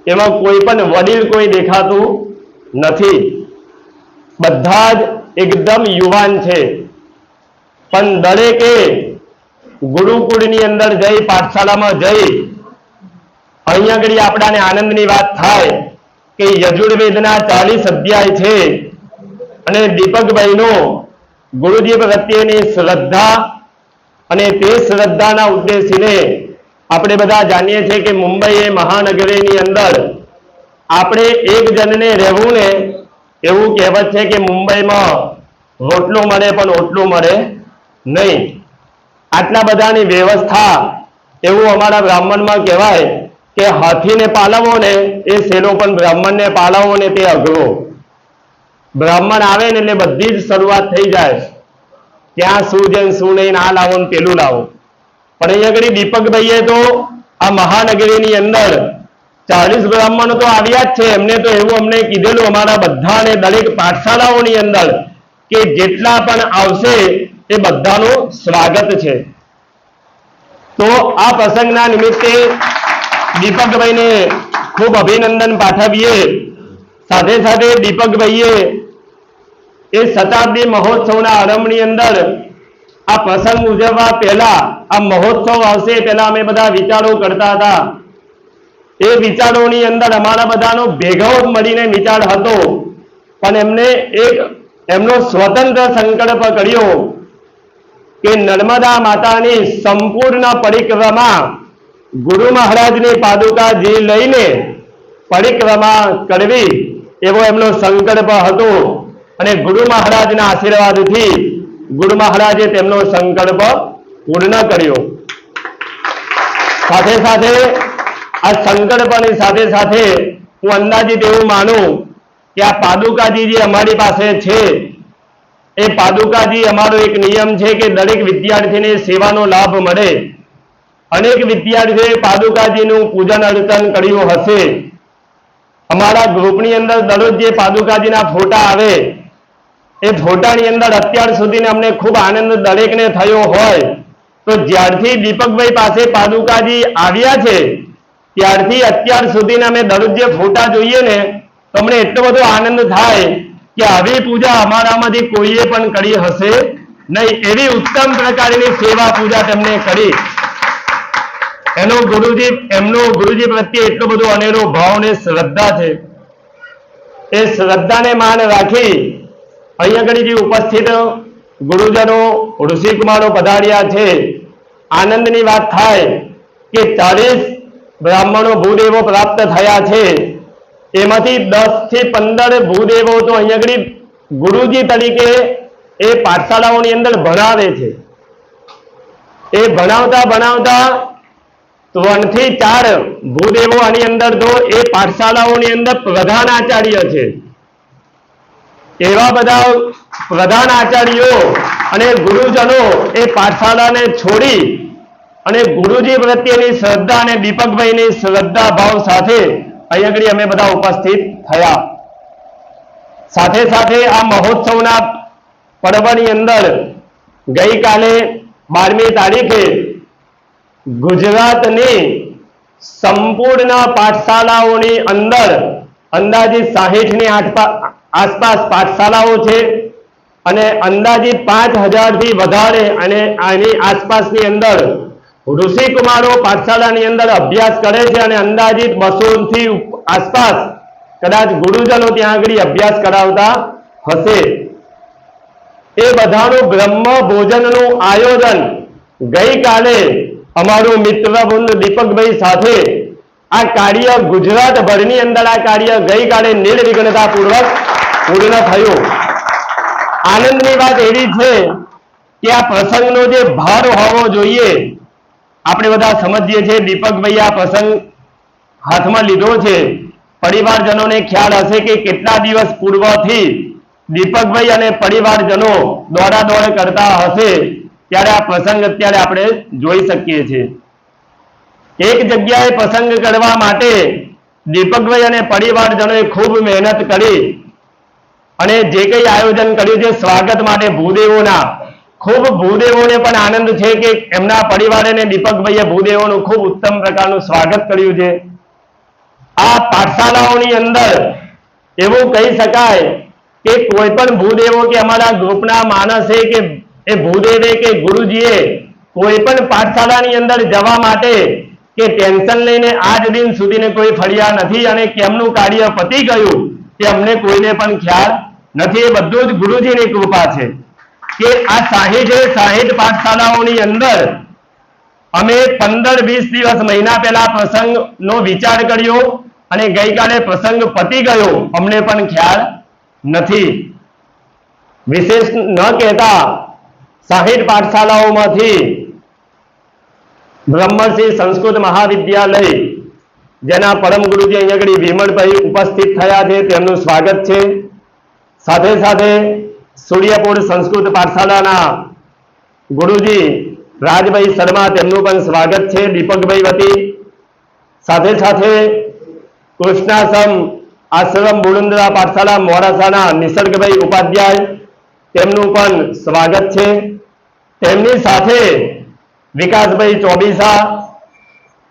એમાં કોઈ પણ વડીલ કોઈ દેખાતું નથી. બધા જ એકદમ યુવાન છે, પણ દરેકે ગુરુકુળની અંદર જઈ, પાઠશાળામાં જઈ, અહીંયા આગળ આપણાને આનંદની વાત થાય કે યજુર્વેદના 40 અધ્યાય છે અને દીપકભાઈનો ગુરુજી પ્રત્યેની શ્રદ્ધા અને તે શ્રદ્ધાના ઉદ્દેશીને આપણે બધા જાણીએ છીએ કે મુંબઈ એ મહાનગરીની અંદર આપણે એક જણને રહેવું ને એવું કહેવત છે કે મુંબઈમાં રોટલું મળે પણ ઓટલું મળે નહીં. આટલા બધાની વ્યવસ્થા એવું અમારા બ્રાહ્મણમાં કહેવાય કે હાથીને પાલવો ને એ સહેલો, પણ બ્રાહ્મણને પાલવો ને તે અઘરો. બ્રાહ્મણ આવે ને એટલે બધી જ શરૂઆત થઈ જાય, ક્યાં શું છે શું નહીં, આ લાવો ને પેલું લાવો. પણ અહીંયા આગળ દીપકભાઈએ તો આ મહાનગરીની અંદર 40 બ્રાહ્મણો તો આવ્યા જ છે. એમને તો એવું અમને કીધેલું અમારા બધાને દરેક પાઠશાળાઓની અંદર કે જેટલા પણ આવશે એ બધાનું સ્વાગત છે. તો આ પ્રસંગના નિમિત્તે દીપકભાઈને ખૂબ અભિનંદન પાઠવીએ. સાથે સાથે દીપકભાઈએ એ શતાબ્દી મહોત્સવના આરંભની અંદર આ પ્રસંગ ઉજવવા પહેલા, આ મહોત્સવ આવશે પહેલા અમે બધા વિચારો કરતા હતા. એ વિચારોની અંદર અમારા બધાનો ભેગો મળીને વિચાર હતો, પણ એમને એક એમનો સ્વતંત્ર સંકલ્પ કર્યો કે નર્મદા માતાની સંપૂર્ણ પરિક્રમા ગુરુ મહારાજની પાદુકાજી લઈને પરિક્રમા કરવી એવો એમનો સંકલ્પ હતો. અને ગુરુ મહારાજના આશીર્વાદથી ગુરુ મહારાજે તેમનો સંકલ્પ પૂર્ણ કર્યો. સાથે સાથે આ સંકલ્પની સાથે સાથે હું અંદાજિત એવું માનું કે આ પાદુકાજી જે અમારી પાસે છે એ પાદુકાજી અમારો એક નિયમ છે કે દરેક વિદ્યાર્થીને સેવાનો લાભ મળે. અનેક વિદ્યાર્થીઓએ પાદુકાજીનું પૂજન અર્ચન કર્યું હશે. અમારા ગ્રુપની અંદર દરરોજ જે પાદુકાજીના ફોટા આવે એ ફોટાની અંદર અત્યાર સુધીને અમને ખૂબ આનંદ દરેકને થયો હોય. તો જ્યારથી દીપકભાઈ પાસે પાદુકાજી આવ્યા છે ત્યારથી અત્યાર સુધીને અમે દરરોજ જે ફોટા જોઈએ ને તો અમને એટલો બધો આનંદ થાય કે આવી પૂજા અમારામાંથી કોઈએ પણ કરી હશે નહીં. એવી ઉત્તમ પ્રકારની સેવા પૂજા તેમને કરી. એમનો ગુરુજી પ્રત્યે એટલો બધો અનેરો ભાવ ને શ્રદ્ધા છે. એ શ્રદ્ધાને માન રાખી અહીંયા આગળ જે ઉપસ્થિત ગુરુજનો, ઋષિકુમારો પધાર્યા છે. આનંદની વાત થાય કે 40 બ્રાહ્મણો ભૂદેવો પ્રાપ્ત થયા છે. એમાંથી 10 થી 15 ભૂદેવો તો અહીંયા આગળ ગુરુજી તરીકે એ પાઠશાળાઓની અંદર ભણાવે છે. એ ભણાવતા 3 થી 4 ભૂદેવો આની અંદર તો એ પાઠશાળાઓની અંદર પ્રધાન આચાર્ય છે. એવા બધા પ્રધાન આચાર્યો અને ગુરુજનો એ પાઠશાળાને છોડી અને ગુરુજી પ્રત્યેની શ્રદ્ધા અને દીપકભાઈની શ્રદ્ધા ભાવ સાથે અહીંયા આગળ અમે બધા ઉપસ્થિત થયા. સાથે સાથે આ મહોત્સવના પર્વની અંદર ગઈકાલે 12મી તારીખે ગુજરાતની સંપૂર્ણ પાઠશાળાઓની અંદર અંદાજિત 60ની આસપાસ પાઠશાળાઓ છે અને અંદાજિત 5000 થી વધારે અને આની આસપાસની અંદર ઋષિકુમારો પાઠશાળાની અંદર અભ્યાસ કરે છે અને અંદાજિત 200 થી આસપાસ કદાચ ગુરુજનો ત્યાં આગળ અભ્યાસ કરાવતા હશે. એ બધાનું બ્રહ્મ ભોજનનું આયોજન ગઈકાલે અમારું મિત્રવૃંદ દીપકભાઈ સાથે આ કાર્ય ગુજરાતભરની અંદર આ કાર્ય ગઈકાલે નિર્વિઘ્નતા પૂર્વક પૂર્ણ થયું. આનંદની વાત એવી છે કે આ પ્રસંગનો જે ભાર હોવો જોઈએ આપણે બધા સમજીએ છીએ. દીપકભાઈ આ પ્રસંગ હાથમાં લીધો છે. પરિવારજનોને ખ્યાલ હશે કે કેટલા દિવસ પૂર્વથી દીપકભાઈ અને પરિવારજનો દોડાદોડ કરતા હશે. ત્યારે આ પ્રસંગ અત્યારે આપણે જોઈ શકીએ છીએ. એક જગ્યાએ પ્રસંગ કરવા માટે દીપકભાઈ અને પરિવારજનોએ ખૂબ મહેનત કરી અને જે કંઈ આયોજન કર્યું છે સ્વાગત માટે ભૂદેવોના, ખૂબ ભૂદેવોને પણ આનંદ છે કે એમના પરિવાર અને દીપકભાઈએ ભૂદેવોનું ખૂબ ઉત્તમ પ્રકારનું સ્વાગત કર્યું છે. આ પાઠશાલાઓની અંદર એવું કહી શકાય કે કોઈ પણ ભૂદેવો કે અમારા ગ્રુપના માણસે કે એ ભૂદેવે કે ગુરુજીએ કોઈ પણ પાઠશાલાની અંદર જવા માટે કે ટેન્શન લઈને આજ દિન સુધીને કોઈ ફર્યા નથી અને કેમનું કાર્ય પતી ગયું તે અમને કોઈને પણ ખ્યાલ નથી. એ બધું જ ગુરુજીની કૃપા છે કે આ 60 પાઠશાલાઓની અંદર અમે 15-20 દિવસ મહિના પહેલા પ્રસંગનો વિચાર કર્યો અને ગઈકાલે પ્રસંગ પતી ગયો અમને પણ ખ્યાલ નથી. વિશેષ ન કહેતા 60 પાઠશાલાઓમાંથી બ્રહ્મર્ષિ સંસ્કૃત મહાવિદ્યાલય જેના પરમ ગુરુજી અહીંયા આગળ વિમળભાઈ ઉપસ્થિત થયા છે તેમનું સ્વાગત છે. સાથે સાથે સૂર્યપુર સંસ્કૃત પાઠશાલાના ગુરુજી રાજભાઈ શર્મા તેમનું પણ સ્વાગત છે દીપકભાઈ વતી. સાથે સાથે કૃષ્ણાશ્રમ આશ્રમ બુલુંદ્રા પાઠશાલા મોડાસાના નિસર્ગભાઈ ઉપાધ્યાય તેમનું પણ સ્વાગત છે. તેમની સાથે વિકાસભાઈ ચોબીસા,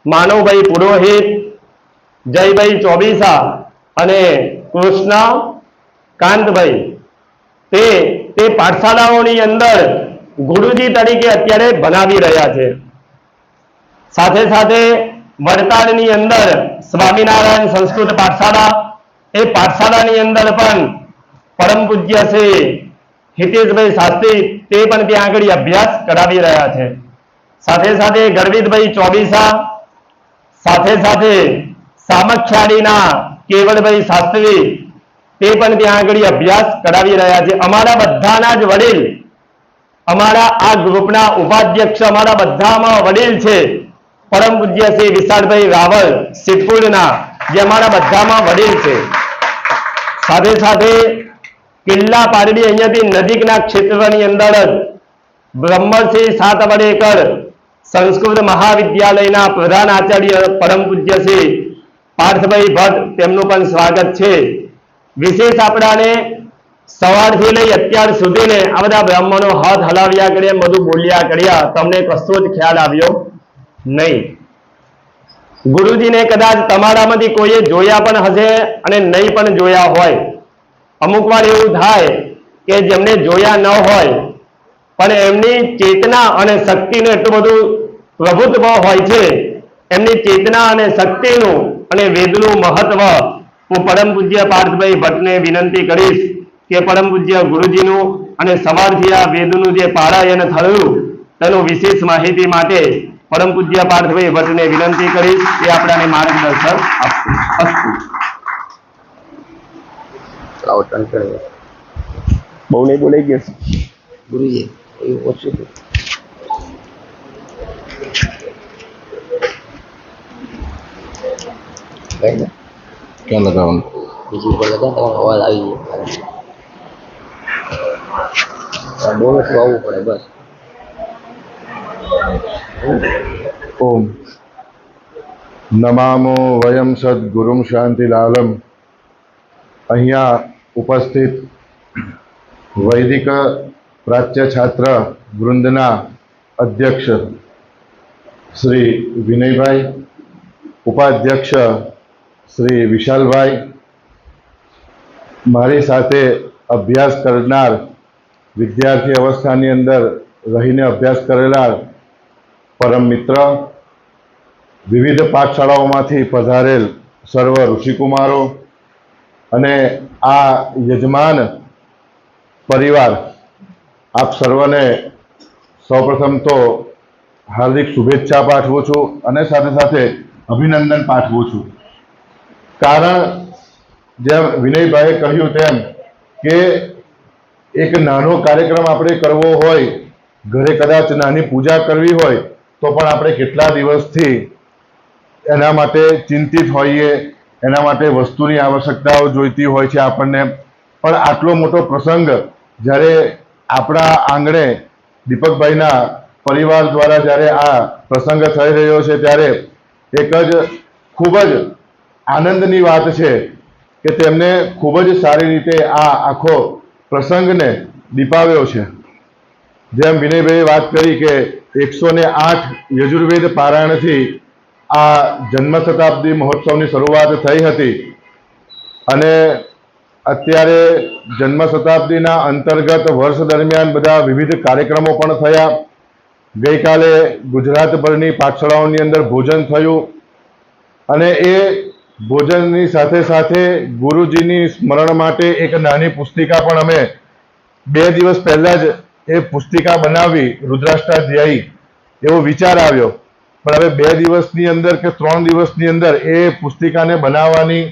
માનવભાઈ પુરોહિત, જયભાઈ ચોબીસા અને કૃષ્ણ કાંતભાઈ તે પાઠશાલાઓની અંદર ગુરુજી તરીકે અત્યારે ભણાવી રહ્યા છે. સાથે સાથે વડતાલની અંદર સ્વામિનારાયણ સંસ્કૃત પાઠશાલા, એ પાઠશાલાની અંદર પણ પરમ પૂજ્ય શ્રી હિતેશભાઈ શાસ્ત્રી તે પણ ત્યાં આગળ અભ્યાસ કરાવી રહ્યા છે. સાથે સાથે ગરવીતભાઈ ચોબીસા, સાથે સાથે સામખિયાળીના કેવળભાઈ શાસ્ત્રી તે પણ ત્યાં આગળ અભ્યાસ કરાવી રહ્યા છે. અમારા બધાના જ વડીલ, અમારા આ ગ્રુપના ઉપાધ્યક્ષ અમારા બધામાં વડીલ છે પરમ પૂજ્ય શ્રી વિશાળભાઈ રાવલ સિદ્ધપુરના, જે અમારા બધામાં વડીલ છે. સાથે સાથે કિલ્લા પારડી અહીંયાથી નજીકના ક્ષેત્રની અંદર જ બ્રહ્મર્ષિ સાત વડેકર સંસ્કૃત મહાવિદ્યાલયના પ્રધાન આચાર્ય પરમ પૂજ્ય શ્રી પાર્થભાઈ ભટ્ટ તેમનું પણ સ્વાગત છે. વિશેષ આપણાને સવારથી લઈ અત્યાર સુધીને આ બધા બ્રાહ્મણો હાથ હલાવ્યા કર્યા, બધું બોલ્યા કર્યા, તમને કશો જ ખ્યાલ આવ્યો નહીં. ગુરુજીને કદાચ તમારામાંથી કોઈએ જોયા પણ હશે અને નહીં પણ જોયા હોય. અમુક વાર એવું થાય કે જેમને જોયા ન હોય પણ એમની ચેતના અને શક્તિનું એટલું બધું પ્રભુત્વ હોય છે, એમની ચેતના અને શક્તિનું અને વેદનું મહત્વ હું પરમ પૂજ્ય પાર્થભાઈ ભટ્ટને વિનંતી કરીશ કે પરમ પૂજ્ય ગુરુજીનું અને સવારથી આ વેદનું જે પારાયણ થયું તેનું વિશેષ માહિતી માટે પરમ પૂજ્ય પાર્થભાઈ ભટ્ટને વિનંતી કરીશ એ આપણાને માર્ગદર્શન આપશે. બહુ નહીં બોલાઈ ગયા ગુરુજી ઓછું ક્યાં લગાવવાનું? બીજી ઉપર લગાવ તમારો અવાજ આવી જાય. બહુ નથી આવવું પડે બસ. ઓમ નમામો વયમ સદગુરુમ શાંતિલાલમ. અહીંયા ઉપસ્થિત વૈદિક પ્રાચ્ય છાત્ર વૃંદના અધ્યક્ષ શ્રી વિનયભાઈ, ઉપાધ્યક્ષ શ્રી વિશાલભાઈ, મારી સાથે અભ્યાસ કરનાર વિદ્યાર્થી અવસ્થાની અંદર રહીને અભ્યાસ કરેલા પરમ મિત્ર, વિવિધ પાઠશાળાઓમાંથી પધારેલ સર્વ ઋષિકુમારો અને આ યજમાન પરિવાર, આપ સર્વને સૌપ્રથમ તો હાર્દિક શુભેચ્છા પાઠવું છું અને સાથે સાથે અભિનંદન પાઠવું છું. કારણ જેમ વિનયભાઈએ કહ્યું તેમ કે એક નાનો કાર્યક્રમ આપણે કરવો હોય, ઘરે કદાચ નાની પૂજા કરવી હોય તો પણ આપણે કેટલા દિવસથી એના માટે ચિંતિત હોઈએ, એના માટે વસ્તુની આવશ્યકતાઓ જોઈતી હોય છે આપણને. પણ આટલો મોટો પ્રસંગ જ્યારે આપણા આંગણે દીપકભાઈના પરિવાર દ્વારા જ્યારે આ પ્રસંગ થઈ રહ્યો છે ત્યારે એક જ ખૂબ જ આનંદની વાત છે કે તેમને ખૂબ જ સારી રીતે આ આખો પ્રસંગને દીપાવ્યો છે. જેમ વિનયભાઈએ વાત કરી કે 108 યજુર્વેદ પારાયણથી આ જન્મ શતાબ્દી મહોત્સવની શરૂઆત થઈ હતી અને અત્યારે જન્મ શતાબ્દીના અંતર્ગત વર્ષ દરમિયાન બધા વિવિધ કાર્યક્રમો પણ થયા. ગઈકાલે ગુજરાતભરની પાઠશાળાઓની અંદર ભોજન થયું અને એ ભોજનની સાથે સાથે ગુરુજીની સ્મરણ માટે એક નાની પુસ્તિકા પણ અમે 2 દિવસ પહેલા જ એ પુસ્તિકા બનાવી, રુદ્રાષ્ટાધ્યાયી એવો વિચાર આવ્યો. પણ હવે 2 દિવસની અંદર કે 3 દિવસની અંદર એ પુસ્તિકાને બનાવવાની,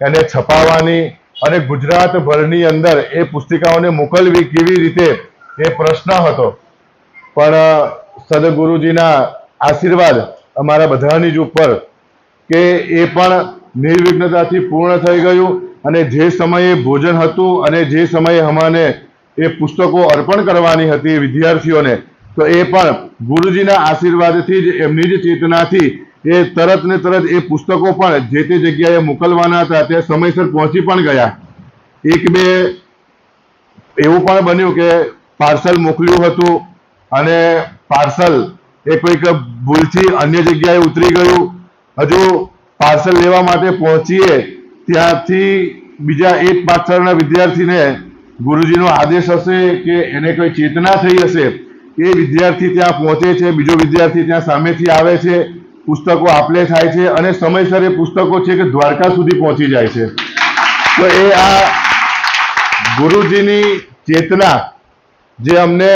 એને છપાવવાની અને ગુજરાતભરની અંદર એ પુસ્તિકાઓને મોકલવી કેવી રીતે એ પ્રશ્ન હતો. પણ સદગુરુજીના આશીર્વાદ અમારા બધાની જ ઉપર કે એ પણ નિર્વિઘ્નતાથી પૂર્ણ થઈ ગયું અને જે સમયે ભોજન હતું અને જે સમયે અમારે એ પુસ્તકો અર્પણ કરવાની હતી વિદ્યાર્થીઓને, તો એ પણ ગુરુજીના આશીર્વાદથી જ, એમની જ ચેતનાથી એ તરત ને તરત એ પુસ્તકો પણ જે તે જગ્યાએ મોકલવાના હતા તે સમયસર પહોંચી પણ ગયા. 1-2 એવું પણ બન્યું કે પાર્સલ મોકલ્યું હતું અને પાર્સલ એ કોઈક ભૂલથી અન્ય જગ્યાએ ઉતરી ગયું. હજુ પાર્સલ લેવા માટે પહોંચીએ ત્યાંથી બીજા એક પાઠશાળાના વિદ્યાર્થીને ગુરુજીનો આદેશ હશે કે એને કોઈ ચેતના થઈ હશે, એ વિદ્યાર્થી ત્યાં પહોંચે છે, બીજો વિદ્યાર્થી ત્યાં સામેથી આવે છે, પુસ્તકો આપલે થાય છે અને સમયસર એ પુસ્તકો છે કે દ્વારકા સુધી પહોંચી જાય છે. તો એ આ ગુરુજીની ચેતના જે અમને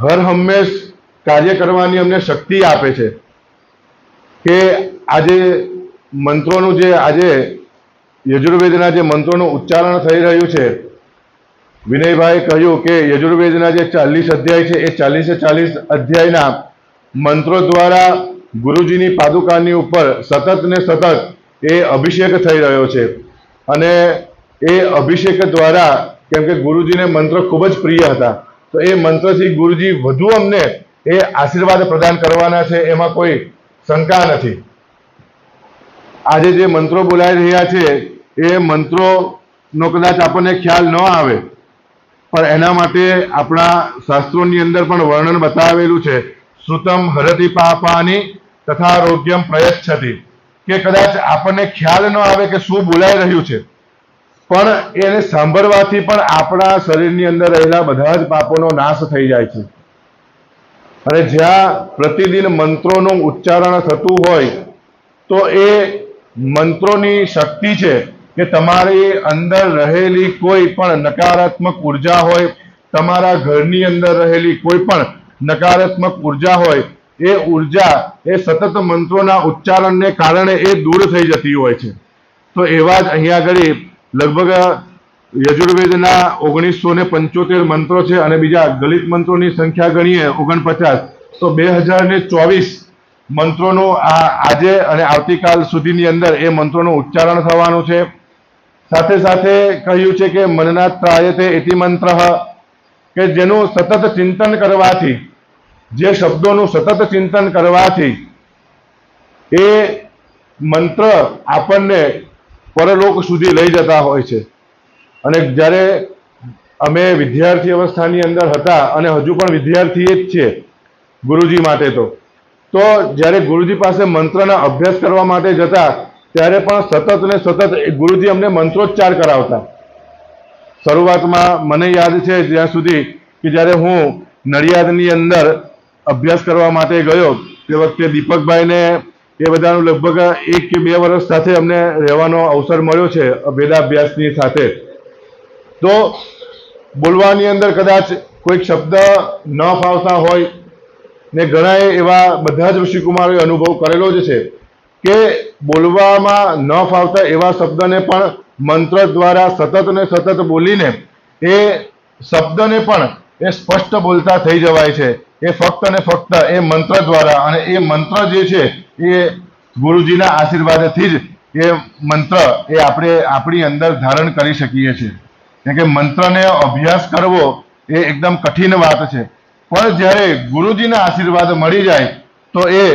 હર હંમેશ કાર્ય કરવાની અમને શક્તિ આપે છે કે આજે મંત્રોનું જે આજે યજુર્વેદના જે મંત્રોનું ઉચ્ચારણ થઈ રહ્યું છે, વિનયભાઈ કહ્યું કે યજુર્વેદના જે 40 અધ્યાય છે એ 40 અધ્યાયના મંત્રો દ્વારા ગુરુજીની પાદુકાની ઉપર સતત ને સતત એ અભિષેક થઈ રહ્યો છે અને એ અભિષેક દ્વારા, કેમ કે ગુરુજીને મંત્ર ખૂબ જ પ્રિય હતા, તો એ મંત્રથી ગુરુજી વધુ અમને એ આશીર્વાદ પ્રદાન કરવાના છે, એમાં કોઈ શંકા નથી. આજે જે મંત્રો બોલાઈ રહ્યા છે એ મંત્રોનો કદાચ આપણને ખ્યાલ ન આવે, પણ એના માટે આપણા શાસ્ત્રોની અંદર પણ વર્ણન બતાવેલું છે. શ્રુતમ હરતિ પાપાની તથા આરોગ્યમ પ્રયચ્છતિ, કે કદાચ આપણને ખ્યાલ ન આવે કે શું બોલાઈ રહ્યું છે, પણ એને સાંભળવાથી પણ આપણા શરીરની અંદર રહેલા બધા જ પાપોનો નાશ થઈ જાય છે. અને જ્યાં પ્રતિદિન મંત્રોનું ઉચ્ચારણ થતું હોય તો એ મંત્રોની શક્તિ છે કે તમારી અંદર રહેલી કોઈ પણ નકારાત્મક ઉર્જા હોય, તમારા ઘરની અંદર રહેલી કોઈ પણ નકારાત્મક ઉર્જા હોય, એ ઉર્જા એ સતત મંત્રોના ઉચ્ચારણને કારણે એ દૂર થઈ જતી હોય છે. તો એવા જ અહીંયા આગળ લગભગ યજુર્વેદના 1975 મંત્રો છે અને બીજા ગલિત મંત્રોની સંખ્યા ગણીએ 49, તો 2024 મંત્રોનું આજે અને આવતીકાલ સુધીની અંદર એ મંત્રોનું ઉચ્ચારણ થવાનું છે. સાથે સાથે કહ્યું છે કે મનનાત્રાયતે ઇતિ મંત્ર, કે જેનું સતત ચિંતન કરવાથી, જે શબ્દોનું સતત ચિંતન કરવાથી એ મંત્ર આપણને પરલોક સુધી લઈ જતા હોય છે. અને જ્યારે અમે વિદ્યાર્થી અવસ્થાની અંદર હતા અને હજુ પણ વિદ્યાર્થી જ છે ગુરુજી માટે, તો જ્યારે ગુરુજી પાસે મંત્રના અભ્યાસ કરવા માટે જતા ત્યારે પણ સતત ને સતત ગુરુજી અમને મંત્રોચ્ચાર કરાવતા. શરૂઆતમાં મને યાદ છે જ્યાં સુધી કે જ્યારે હું નડિયાદની અંદર અભ્યાસ કરવા માટે ગયો તે વખતે દીપકભાઈને એ બધાનું લગભગ 1 કે 2 વર્ષ સાથે અમને રહેવાનો અવસર મળ્યો છે વેદાભ્યાસની સાથે. તો બોલવાની અંદર કદાચ કોઈક શબ્દ ન ફાવતા હોય ને ઘણા એવા બધા જ ઋષિકુમારોએ અનુભવ કરેલો જ છે કે બોલવામાં ન ફાવતા એવા શબ્દને પણ મંત્ર દ્વારા સતત ને સતત બોલીને એ શબ્દને પણ એ સ્પષ્ટ બોલતા થઈ જવાય છે. એ ફક્ત ને ફક્ત એ મંત્ર દ્વારા, અને એ મંત્ર જે છે એ ગુરુજીના આશીર્વાદથી જ એ મંત્ર એ આપણે આપણી અંદર ધારણ કરી શકીએ છીએ. કેમ કે મંત્રને અભ્યાસ કરવો એ એકદમ કઠિન વાત છે, પણ જ્યારે ગુરુજીના આશીર્વાદ મળી જાય તો એ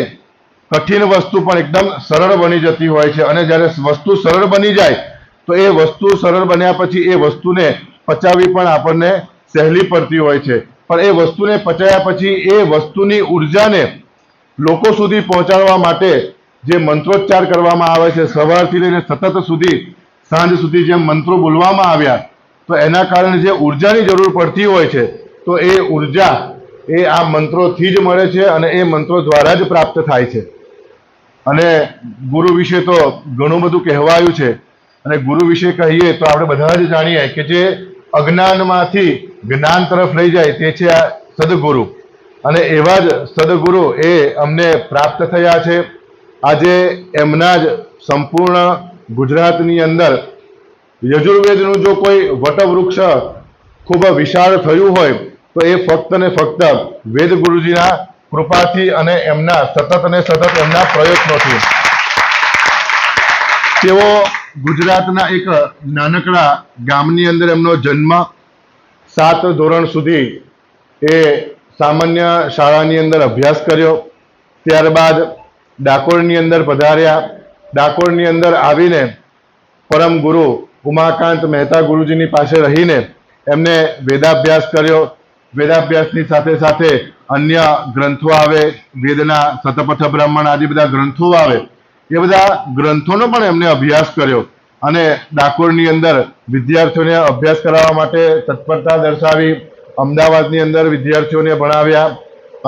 કઠિન વસ્તુ પણ એકદમ સરળ બની જતી હોય છે, અને જ્યારે વસ્તુ સરળ બની જાય તો એ વસ્તુ સરળ બન્યા પછી એ વસ્તુને પચાવવી પણ આપણને સહેલી પડતી હોય છે. પણ એ વસ્તુને પચાવ્યા પછી એ વસ્તુની ઉર્જાને લોકો સુધી પહોંચાડવા માટે જે મંત્રોચ્ચાર કરવામાં આવે છે, સવારથી લઈને સતત સુધી સાંજ સુધી જે મંત્રો બોલવામાં આવ્યા, તો એના કારણે જે ઉર્જાની જરૂર પડતી હોય છે, તો એ ઉર્જા એ આ મંત્રોથી જ મળે છે અને એ મંત્રો દ્વારા જ પ્રાપ્ત થાય છે. અને ગુરુ વિશે તો ઘણું બધું કહેવાયું છે, અને ગુરુ વિશે કહીએ તો આપણે બધા જ જાણીએ કે જે અજ્ઞાનમાંથી જ્ઞાન તરફ લઈ જાય તે છે આ સદગુરુ. અને એવા જ સદગુરુ એ અમને પ્રાપ્ત થયા છે. આજે એમના જ સંપૂર્ણ ગુજરાતની અંદર યજુર્વેદનું જો કોઈ વટવૃક્ષ ખૂબ વિશાળ થયું હોય તો એ ફક્ત ને ફક્ત વેદ ગુરુજીના કૃપાથી અને એમના સતત ને સતત એમના પ્રયત્નોથી. તેઓ ગુજરાતના એક નાનકડા ગામની અંદર એમનો જન્મ, 7 ધોરણ સુધી એ સામાન્ય શાળાની અંદર અભ્યાસ કર્યો. ત્યારબાદ ડાકોરની અંદર પધાર્યા. ડાકોરની અંદર આવીને પરમ ગુરુ ઉમાકાંત મહેતા ગુરુજીની પાસે રહીને એમને વેદાભ્યાસ કર્યો. વેદાભ્યાસની સાથે સાથે અન્ય ગ્રંથો આવે, વેદના, શતપથ બ્રાહ્મણ આદિ બધા ગ્રંથો આવે, એ બધા ગ્રંથોનો પણ એમને અભ્યાસ કર્યો. અને ડાકોરની અંદર વિદ્યાર્થીઓને અભ્યાસ કરાવવા માટે તત્પરતા દર્શાવી. અમદાવાદની અંદર વિદ્યાર્થીઓને ભણાવ્યા.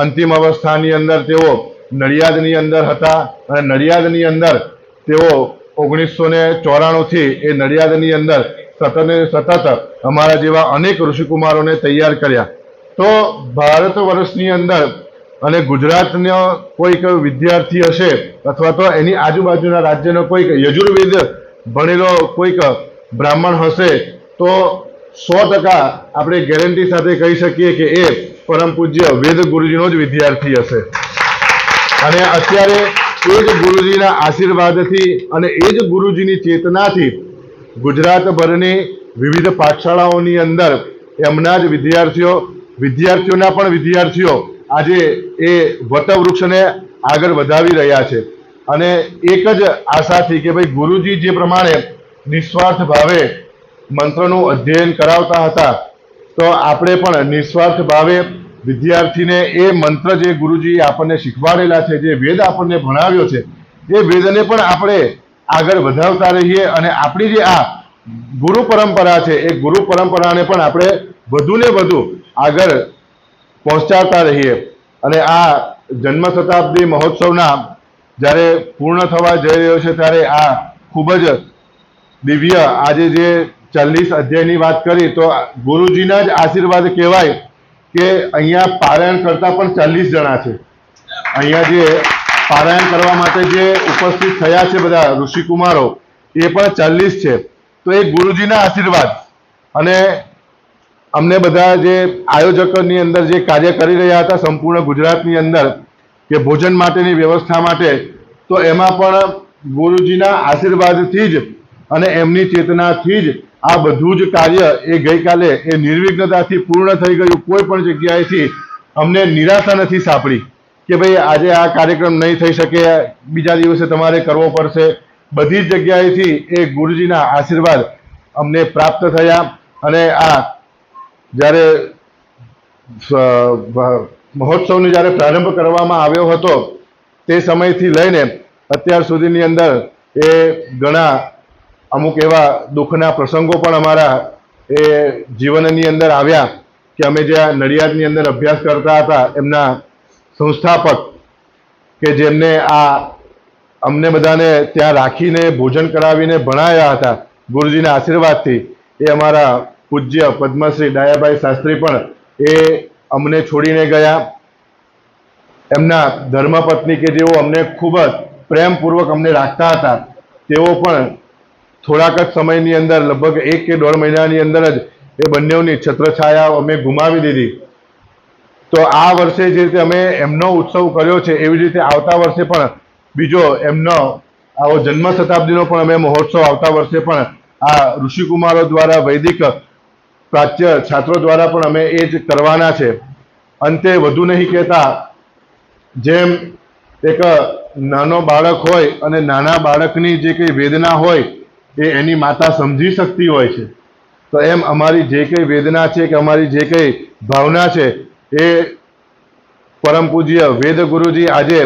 અંતિમ અવસ્થાની અંદર તેઓ નડિયાદની અંદર હતા, અને નડિયાદની અંદર તેઓ 1994થી એ નડિયાદની અંદર સતત ને સતત અમારા જેવા અનેક ઋષિકુમારોને તૈયાર કર્યા. તો ભારત વર્ષની અંદર અને ગુજરાતનો કોઈક વિદ્યાર્થી હશે અથવા તો એની આજુબાજુના રાજ્યનો કોઈક યજુર્વેદ ભણેલો કોઈક બ્રાહ્મણ હશે તો 100% આપણે ગેરંટી સાથે કહી શકીએ કે એ પરમ પૂજ્ય વેદ ગુરુજીનો જ વિદ્યાર્થી હશે. અને અત્યારે એ જ ગુરુજીના આશીર્વાદથી અને એ જ ગુરુજીની ચેતનાથી ગુજરાતભરની વિવિધ પાઠશાળાઓની અંદર એમના જ વિદ્યાર્થીઓના પણ વિદ્યાર્થીઓ આજે એ વટવૃક્ષને આગળ વધાવી રહ્યા છે. અને એક જ આશાથી કે ભાઈ ગુરુજી જે પ્રમાણે નિસ્વાર્થ ભાવે મંત્રનું અધ્યયન કરાવતા હતા, તો આપણે પણ નિસ્વાર્થ ભાવે વિદ્યાર્થીને એ મંત્ર જે ગુરુજી આપણને શીખવાડેલા છે, જે વેદ આપણને ભણાવ્યો છે, એ વેદને પણ આપણે આગળ વધાવતા રહીએ. અને આપણી જે આ ગુરુ પરંપરા છે, એ ગુરુ પરંપરાને પણ આપણે વધુ ને વધુ આગળ પહોંચાડતા રહીએ. અને આ જન્મ શતાબ્દી મહોત્સવના જ્યારે પૂર્ણ થવા જઈ રહ્યો છે, ત્યારે આ ખૂબ જ દિવ્ય, આજે જે 40 અધ્યાયની વાત કરી તો ગુરુજીના જ આશીર્વાદ કહેવાય કે અહીંયા પારાયણ કરતા પણ 40 જણા છે. અહીંયા જે પારાયણ કરવા માટે જે ઉપસ્થિત થયા છે બધા ઋષિકુમારો, એ પણ 40 છે. તો એ ગુરુજીના આશીર્વાદ. અને અમને બધા જે આયોજકોની અંદર જે કાર્ય કરી રહ્યા હતા સંપૂર્ણ ગુજરાતની અંદર કે ભોજન માટેની વ્યવસ્થા માટે, તો એમાં પણ ગુરુજીના આશીર્વાદથી જ અને એમની ચેતનાથી જ આ બધું જ કાર્ય એ ગઈકાલે એ નિર્વિઘ્નતાથી પૂર્ણ થઈ ગયું. કોઈ પણ જગ્યાએથી અમને નિરાશા નથી સાંપડી કે ભાઈ આજે આ કાર્યક્રમ નહીં થઈ શકે, બીજા દિવસે તમારે કરવો પડશે. બધી જ જગ્યાએથી એ ગુરુજીના આશીર્વાદ અમને પ્રાપ્ત થયા. અને આ જ્યારે મહોત્સવનો જ્યારે પ્રારંભ કરવામાં આવ્યો હતો તે સમયથી લઈને અત્યાર સુધીની અંદર એ ઘણા અમુક એવા દુઃખના પ્રસંગો પણ અમારા એ જીવનની અંદર આવ્યા કે અમે જ્યાં નડિયાદની અંદર અભ્યાસ કરતા હતા, એમના સંસ્થાપક કે જેમને આ અમને બધાને ત્યાં રાખીને ભોજન કરાવીને ભણાવ્યા હતા ગુરુજીના આશીર્વાદથી, એ અમારા પૂજ્ય પદ્મશ્રી ડાયાભાઈ શાસ્ત્રી પણ એ અમને છોડીને ગયા. એમના ધર્મપત્ની કે જેઓ અમને ખૂબ જ પ્રેમપૂર્વક અમને રાખતા હતા, તેઓ પણ થોડાક જ સમયની અંદર લગભગ 1 કે 1.5 મહિનાની અંદર જ એ બંનેઓની છત્રછાયા અમે ગુમાવી દીધી. તો આ વર્ષે જે રીતે અમે એમનો ઉત્સવ કર્યો છે, એવી રીતે આવતા વર્ષે પણ બીજો એમનો આવો જન્મ શતાબ્દીનો પણ અમે મહોત્સવ આવતા વર્ષે પણ આ ઋષિકુમારો દ્વારા, વૈદિક પ્રાચ્ય છાત્રો દ્વારા પણ અમે એ જ કરવાના છે. અંતે વધુ નહીં કહેતા, જેમ એક નાનો બાળક હોય અને નાના બાળકની જે કંઈ વેદના હોય એ એની માતા સમજી શકતી હોય છે, તો એમ અમારી જે કંઈ વેદના છે કે અમારી જે કંઈ ભાવના છે એ પરમ પૂજ્ય વેદ ગુરુજી આજે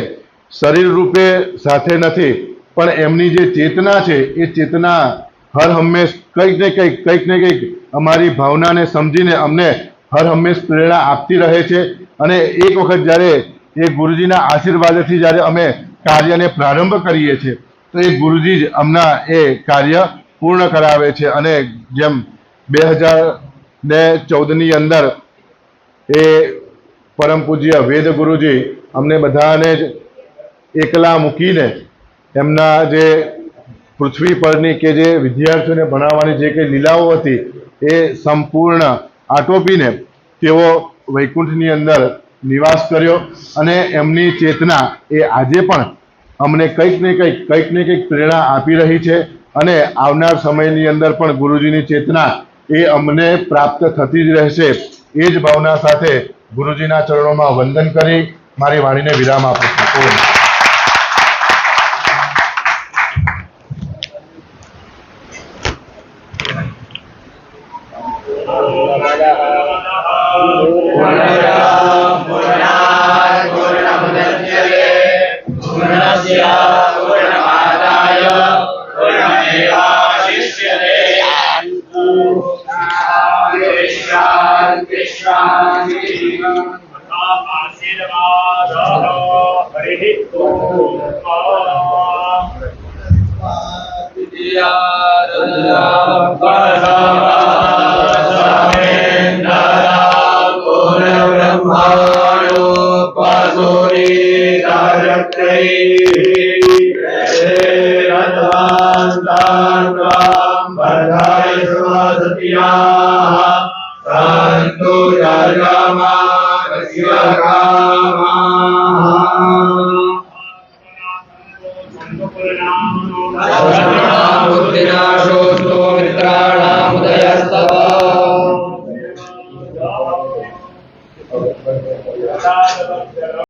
શરીર રૂપે સાથે નથી, પણ એમની જે ચેતના છે એ ચેતના હર હંમેશ કંઈક ને કંઈક અમારી ભાવનાને સમજીને અમને હર હંમેશ પ્રેરણા આપતી રહે છે. અને એક વખત જ્યારે એ ગુરુજીના આશીર્વાદથી જ્યારે અમે કાર્યને પ્રારંભ કરીએ છીએ તો એ ગુરુજી જ અમના એ કાર્ય પૂર્ણ કરાવે છે. અને જેમ 2014ની અંદર એ પરમ પૂજ્ય વેદ ગુરુજી અમને બધાને જ એકલા મૂકીને એમના જે પૃથ્વી પરની કે જે વિદ્યાર્થીઓને ભણાવવાની જે કંઈ લીલાઓ હતી એ સંપૂર્ણ આટોપીને તેઓ વૈકુંઠની અંદર નિવાસ કર્યો. અને એમની ચેતના એ આજે પણ અમને કંઈક ને કંઈક પ્રેરણા આપી રહી છે. અને આવનાર સમયની અંદર પણ ગુરુજીની ચેતના એ અમને પ્રાપ્ત થતી જ રહેશે. એ જ ભાવના સાથે ગુરુજીના ચરણોમાં વંદન કરી મારી વાણીને વિરામ આપું છું.